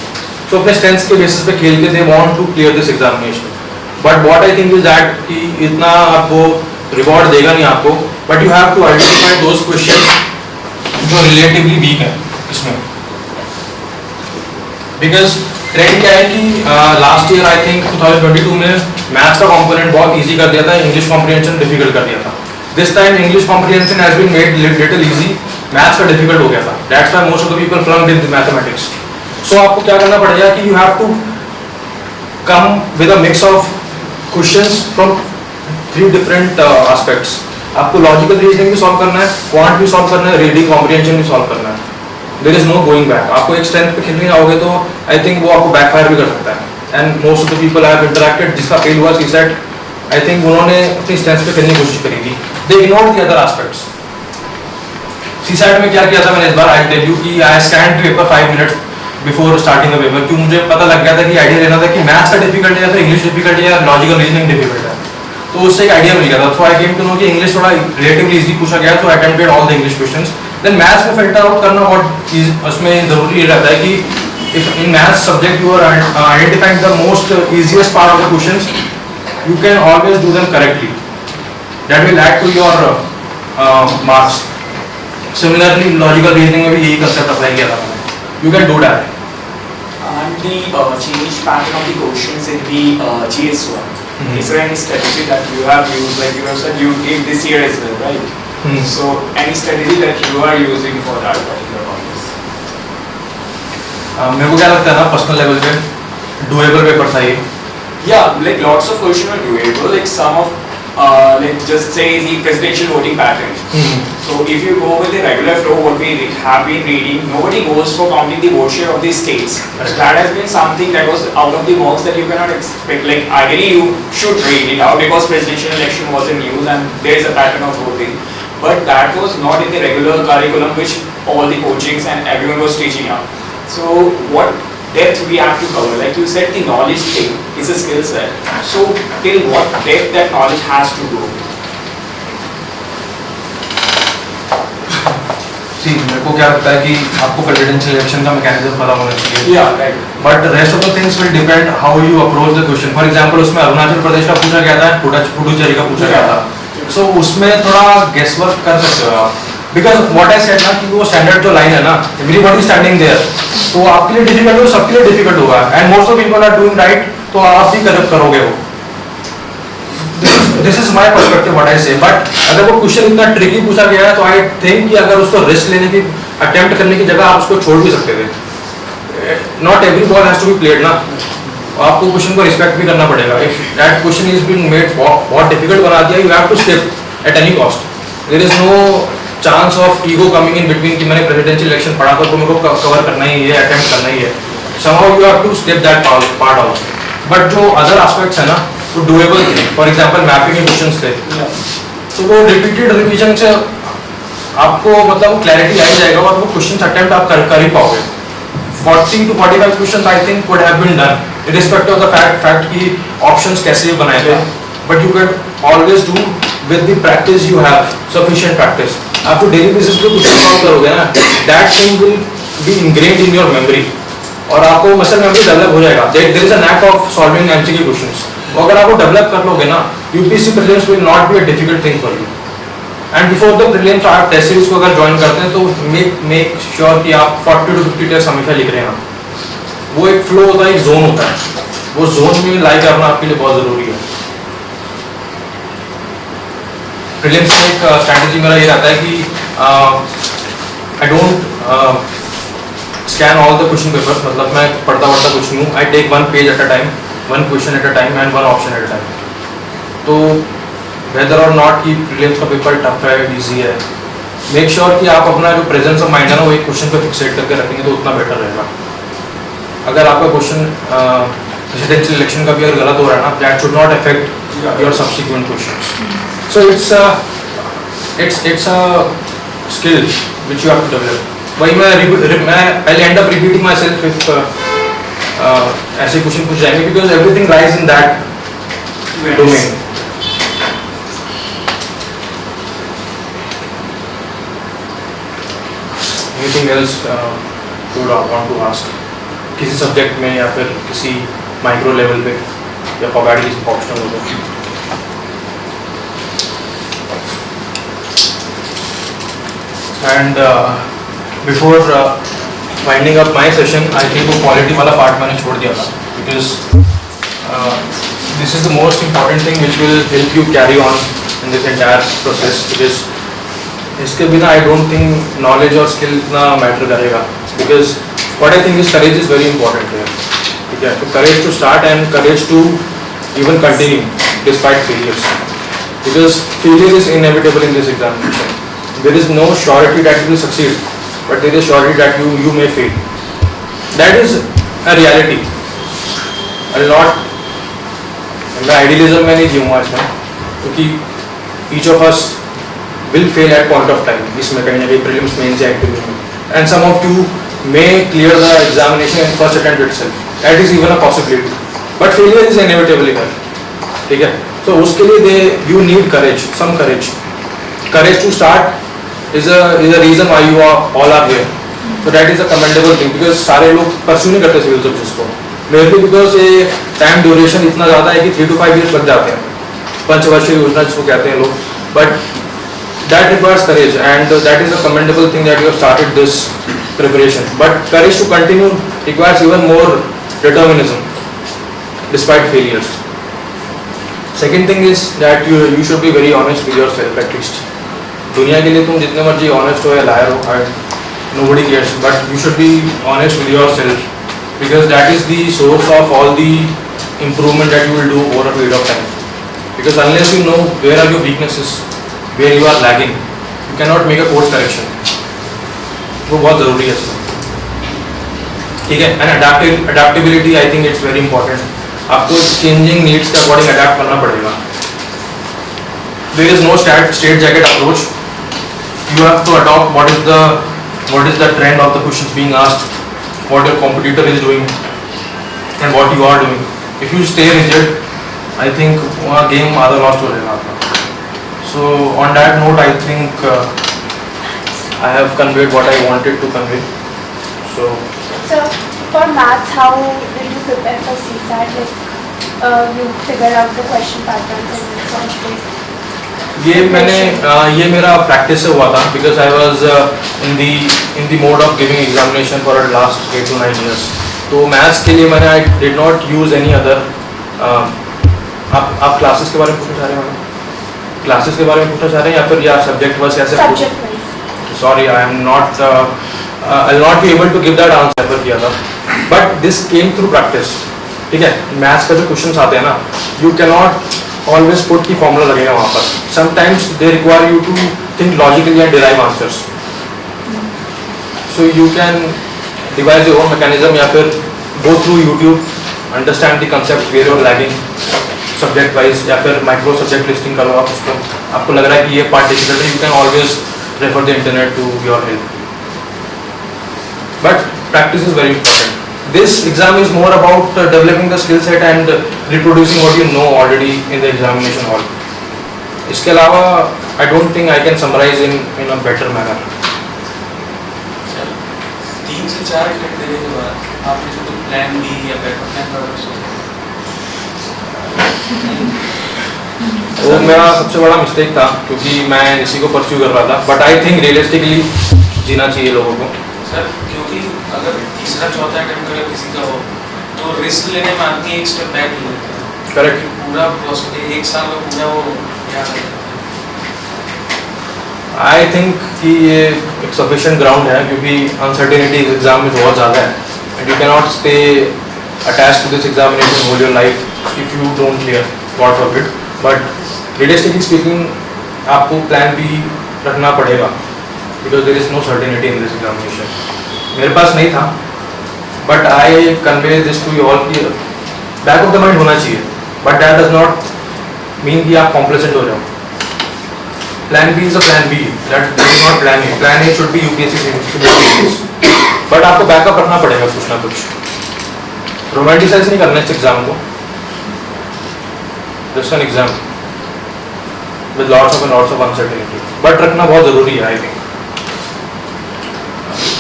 सो अपने स्ट्रेंथ्स के बेसिस पे खेल के they want to clear this examination, but what I think is that कि इतना आपको रिवॉर्ड देगा नहीं आपको, but you have to identify those questions जो रिलेटिवली वीक हैं इसमें, बिकॉज ट्रेंड क्या है कि लास्ट ईयर आई थिंक 2022 में मैथ्स का कंपोनेंट बहुत इजी कर दिया था, इंग्लिश कॉम्प्रिहेंशन डिफिकल्ट कर दिया था। This time English comprehension has been made little easy, maths का डिफिकल्ट हो गया था, that's why most of the people flunked in mathematics. So आपको क्या करना पड़ेगा कि you have to come with a mix of questions from 3 different aspects. आपको लॉजिकल रीजनिंग भी सॉल्व करना है, क्वांट भी सॉल्व करना है, रीडिंग कॉम्प्रिहेंशन भी सॉल्व करना है। There is no going back. आपको एक स्ट्रेंथ पे खेलने जाओगे तो आई थिंक वो आपको बैकफायर भी कर सकता है, and most of the people I have interacted जिसका फेल हुआ सीसेट, आई थिंक उन्होंने अपनी स्ट्रेंथ पे खेलने की कोशिश करी थी, they ignored the other aspects. CSAT में क्या किया था मैंने इस बार, आई टेल यू कि I scanned paper 5 minutes before starting the paper, क्यों मुझे पता लग गया था कि आइडिया लेना था कि मैथ्स का डिफिकल्ट है या फिर इंग्लिश डिफिकल्ट है या लॉजिकल रीजनिंग डिफिकल्ट है, तो उससे एक आइडिया मिल गया था। So I came to know कि इंग्लिश थोड़ा रिलेटिवली इजी पूछा गया, तो I attempted all the English questions. Then maths में फिल्टर आउट करना व्हाट इज, उसमें जरूरी ये रहता है कि if in maths subject you are identifying the most easiest part of the questions, you can always do them correctly, that will add to your marks. Similarly logical reasoning में भी यही concept apply किया था मैंने, you can do that. And the change pattern of the questions in the GS1. Is there any strategy that you have used? Like you have said, you gave this year as well, right? So any strategy that you are using for that particular contest? मेरे को क्या लगता है ना, personal level पे doable paper था ये। Yeah, like lots of questions are doable. Like some of, like just say the presidential voting pattern. So if you go with the regular flow, what we have been reading, nobody goes for counting the vote share of the states. So that has been something that was out of the box that you cannot expect. Like ideally you should read it out because presidential election was in news and there is a pattern of voting. But that was not in the regular curriculum which all the coachings and everyone was teaching out. So what depth we have to cover? Like you said, the knowledge thing is a skill set. So till what depth that knowledge has to go? सी मेरे को क्या लगता है कि आपको presidential election का mechanism पता होना चाहिए, Yeah, right. But rest of the things will depend how you approach the question. For example उसमें अरुणाचल प्रदेश का पूछा गया था, पुडुचेरी का पूछा गया था, सो उसमें थोड़ा गेस वर्क कर सकते हो आप, बिकॉज व्हाट आई सेड ना कि वो स्टैंडर्ड जो लाइन है ना, एवरीबॉडी स्टैंडिंग देयर, तो आपके लिए डिफिकल्ट हो, सबके लिए डिफिकल्ट होगा, and most of people are doing right, तो आप भी करोगे वो। This is my perspective what I say, but अगर वो क्वेश्चन इतना ट्रिकी पूछा गया है तो आई थिंक कि अगर उसको रिस्क लेने की अटेम्प्ट करने की जगह आप उसको छोड़ भी सकते थे। Not every ball has to be played ना, आपको क्वेश्चन को रिस्पेक्ट भी करना पड़ेगा। If that question is been made बहुत डिफिकल्ट बना दिया, you have to skip at any cost. There is no chance of ego coming in between कि मैंने प्रेसिडेंशियल इलेक्शन पढ़ा था तो मेरे को कवर करना ही है, अटेम्प्ट करना ही है। Somehow you have to skip that part also. But जो अदर एस्पेक्ट्स है ना वो डुएबल थे। फॉर एग्जांपल मैपिंग के क्वेश्चंस थे, तो वो रिपीटेड रिवीजन से आपको मतलब क्लैरिटी आ ही जाएगा और वो क्वेश्चन अटेम्प्ट आप कर ही पाओगे. 40 to 45 question I think would have been done irrespective of the fact कि ऑप्शंस कैसे बनाए थे, but you can always do with the practice you have sufficient practice. आप डेली बेसिस पे क्वेश्चन सॉल्व करोगे ना, that thing will be ingrained in your memory और आपको मसल मेमोरी डेवलप हो जाएगा. There is a knack of solving MCQ questions. अगर आपको डेवलप कर लोगे ना, UPSC prelims will not be a difficult thing for you. And before the prelims आप टेस्ट सीरीज को अगर ज्वाइन करते हैं तो मेक श्योर कि आप 40 to 50 टेस्ट हमेशा लिख रहे हैं. वो एक फ्लो होता है, एक जोन होता है, वो जोन में लाई करना आपके लिए बहुत ज़रूरी है. प्रीलिम्स में एक स्ट्रैटेजी मेरा ये रहता है कि I don't scan all the question paper. मतलब मैं पढ़ता कुछ नहीं हूँ. I take 1 page at a time, 1 question at a time and 1 option at a time. तो वेदर और नॉट कि प्रीलिम्स का पेपर टफ है ईजी है, मेक श्योर कि आप अपना जो प्रेजेंस ऑफ माइंड है ना वो एक क्वेश्चन पे फिक्सेट करके रखेंगे तो उतना बेटर रहेगा. अगर आपका क्वेश्चन रेजिडेंशियल इलेक्शन का भी अगर गलत हो रहा है ना, that should not affect your subsequent questions. So it's a skill which you have to develop. वही मैं I end up repeating myself if ऐसे क्वेश्चन पूछ जाएंगे because everything lies in that domain. Anything else you would want to ask? किसी subject में या फिर किसी माइक्रो लेवल पे या पॉकेट किसी ऑप्शनल हो गया. And before winding up my session I think वो क्वालिटी वाला पार्ट मैंने छोड़ दिया था because this is the most important thing which will help you carry on in this entire process. Because इसके बिना आई डोंट थिंक नॉलेज और skill इतना मैटर करेगा. Because what I think is courage is very important है. ठीक है, तो courage to start and courage to even continue despite failures. Because failure is inevitable in this examination. There is no surety that you will succeed, but there is surety that you may fail. That is a reality. A lot. मैं idealism में नहीं जीऊँगा इसमें, क्योंकि each of us will fail at point of time. इसमें कहीं ना कहीं prelims, mains या interview में. And some of you may clear the examination in first attempt itself. That is even a possibility. But failure is inevitable here. ठीक है? So उसके लिए you need courage, some courage. Courage to start is a reason why you all are here. So that is a commendable thing because सारे लोग pursue नहीं करते civil subjects को. Mainly because ये time duration इतना ज़्यादा है कि 3 to 5 years लग जाते हैं. पंचवर्षीय योजना जिसको कहते हैं लोग. But that requires courage and that is a commendable thing that you have started this preparation. But courage to continue requires even more determinism despite failures. Second thing is that you should be very honest with yourself at least. दुनिया के लिए तुम जितने मर्जी honest हो या liar हो, nobody cares. But you should be honest with yourself because that is the source of all the improvement that you will do over a period of time. Because unless you know where are your weaknesses, where you are lagging, you cannot make a course correction. वो बहुत ज़रूरी है इसमें. ठीक है. And adaptability I think it's very important. आपको changing needs के according adapt करना पड़ेगा. There is no straight jacket approach. You have to adopt what is the trend of the questions being asked, what your competitor is doing, and what you are doing. If you stay rigid, I think वहाँ game आधा lost हो जाएगा आपका. So on that note, I think I have conveyed what I wanted to convey. So for maths, how did you prepare for CSAT? Like you figure out the question patterns and then solve it. ये मेरा practice से हुआ था because I was in the mode of giving examination for the last 8 to 9 years. तो maths के लिए मैंने I did not use any other. आप classes के बारे में पूछना चाह रहे हैं? क्लासेस के बारे में पूछना चाह रहे हैं या फिर या सब्जेक्ट वाइज ऐसे? Subject wise. Sorry, I am not I will not be able to give that answer पर किया था, but this came through practice. ठीक है. मैथ्स का जो क्वेश्चंस आते हैं ना, you can not always put की फॉर्मूला लगेगा वहाँ पर. Sometimes they require you to think logically and derive answers. So you can devise your own mechanism या फिर go through YouTube, understand the concept where you're lagging subject wise, या फिर micro subject listing करो आप उसको. आपको लग रहा है कि ये पार्ट डिफिकल्ट है, you can always refer the internet to your help. But practice is very important. This exam is more about developing the skill set and reproducing what you know already in the examination hall. इसके अलावा I don't think I can summarize in a better manner. Sir 3 से 4 attempt देने के बाद आपने जो plan B या backup plan का सोचा वो मेरा सबसे बड़ा मिस्टेक था क्योंकि मैं इसी को परस्यू कर रहा था. बट आई थिंक रियलिस्टिकली जीना चाहिए लोगों को. सर क्योंकि अगर तीसरा चौथा अटेम्प्ट अगर किसी का हो तो रिस्क लेने में आदमी एक स्टेप बैक ले लेता है. करेक्ट. पूरा प्रोसेस 1 साल का पूरा वो क्या करता है. आई थिंक कि ये एक सफिशिएंट ग्राउंड है क्योंकि अनसर्टेनिटी इस एग्जाम में बहुत ज़्यादा है and you can not stay attach to this examination whole your life if you don't clear God forbid. But realistically speaking आपको प्लान भी रखना पड़ेगा because there is no certainty in this examination. मेरे पास नहीं था but I convey this to you all कि back of the mind होना चाहिए but that does not mean कि आप कॉम्प्लेसेंट हो जाओ. Plan B is a plan B, that is not plan A. Plan A should be UPSC. But आपको backup रखना पड़ेगा कुछ ना कुछ. रोमांटिसाइज नहीं करना इस एग्जाम को. Just an exam with lots of uncertainty but रखना बहुत ज़रूरी है आई थिंक.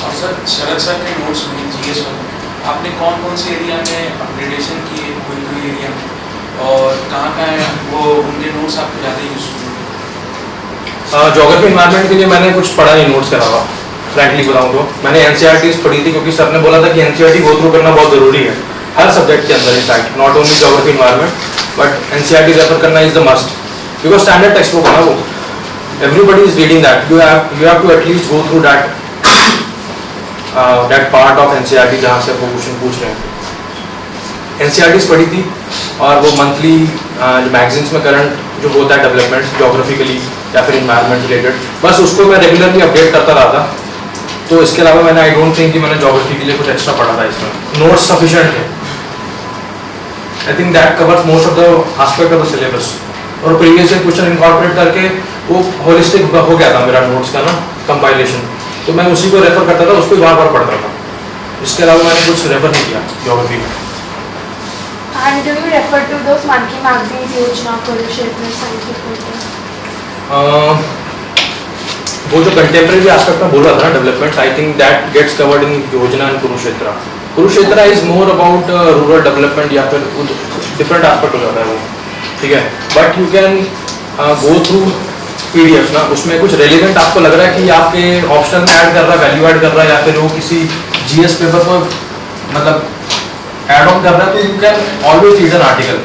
और सर शरद सर के नोट्स में जीएस वाले आपने कौन कौन से एरिया में अपग्रेडेशन किए कोई एरिया में और कहाँ है वो उनके नोट्स आपको ज़्यादा यूजफुल है. ज्योग्राफी इन्वायरमेंट के लिए मैंने कुछ पढ़ा नहीं नोट्स के अलावा. फ्रैंकली बताऊँ तो मैंने एनसीईआरटीज पढ़ी थी क्योंकि सर ने बोला था कि एनसीईआरटी गो थ्रू करना बहुत ज़रूरी है हर सब्जेक्ट के अंदर. In fact not only geography environment but NCERT refer करना is the must because standard textbook है ना वो. Everybody is reading that. You have to at least go through that part of NCERT जहाँ से वो क्वेश्चन पूछ रहे हैं. एनसीईआरटीज पढ़ी थी और वो मंथली मैगजीन्स में करंट जो होता है डेवलपमेंट्स जोग्राफिकली या फिर इन्वायरमेंट रिलेटेड बस उसको मैं रेगुलरली अपडेट करता रहा था. तो इसके अलावा मैंने आई डोंट थिंक कि मैंने जोग्राफी के लिए कुछ एक्स्ट्रा पढ़ा था इसमें. नोट्स सफिशिएंट है. I think that covers most of the aspect of the syllabus. और प्रीवियस ईयर क्वेश्चन इनकॉर्पोरेट करके वो होलिस्टिक हो गया था मेरा नोट्स का ना कंपाइलेशन. तो मैं उसी को रेफर करता था उसको बार बार पढ़ता था. इसके अलावा मैंने कुछ रेफर नहीं किया ज्योग्राफी में. And do you refer to those monthly magazines, Yojana, Kurukshetra, Science Reporter? वो जो कंटेम्प्रेरी एस्पेक्ट में बोल रहा था ना developments I think that gets covered in Yojana and Kurukshetra. Kurukshetra is more about rural development या फिर डिफरेंट एस्पेक्ट हो जाता है वो. ठीक है. But you can go through PDF ना. उसमें कुछ रेलिवेंट आपको लग रहा है कि आपके ऑप्शन में ऐड कर रहा है वैल्यू ऐड कर रहा है या फिर वो किसी जीएस पेपर को मतलब एड ऑन कर रहा है तो you can always read an article.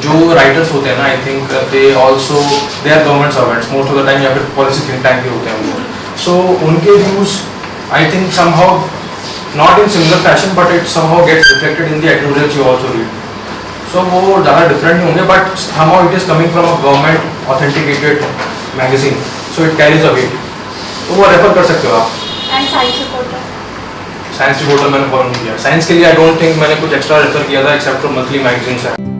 जो राइटर्स होते हैं ना I think they also they are government servants most of the time या फिर पॉलिसी थिंक टैंक के होते हैं वो. सो उनके views I think somehow not in similar fashion but it somehow gets reflected in the editorials you also read. So वो ज़्यादा डिफरेंट नहीं होंगे but somehow it is coming from a government authenticated magazine so it carries a weight. तो वो refer कर सकते हो आप. And Science Reporter? Science reporter मैंने फॉलो नहीं किया. साइंस के लिए आई डोंट थिंक मैंने कुछ एक्स्ट्रा रेफर किया था एक्सेप्ट फॉर मंथली मैगजीन्स है.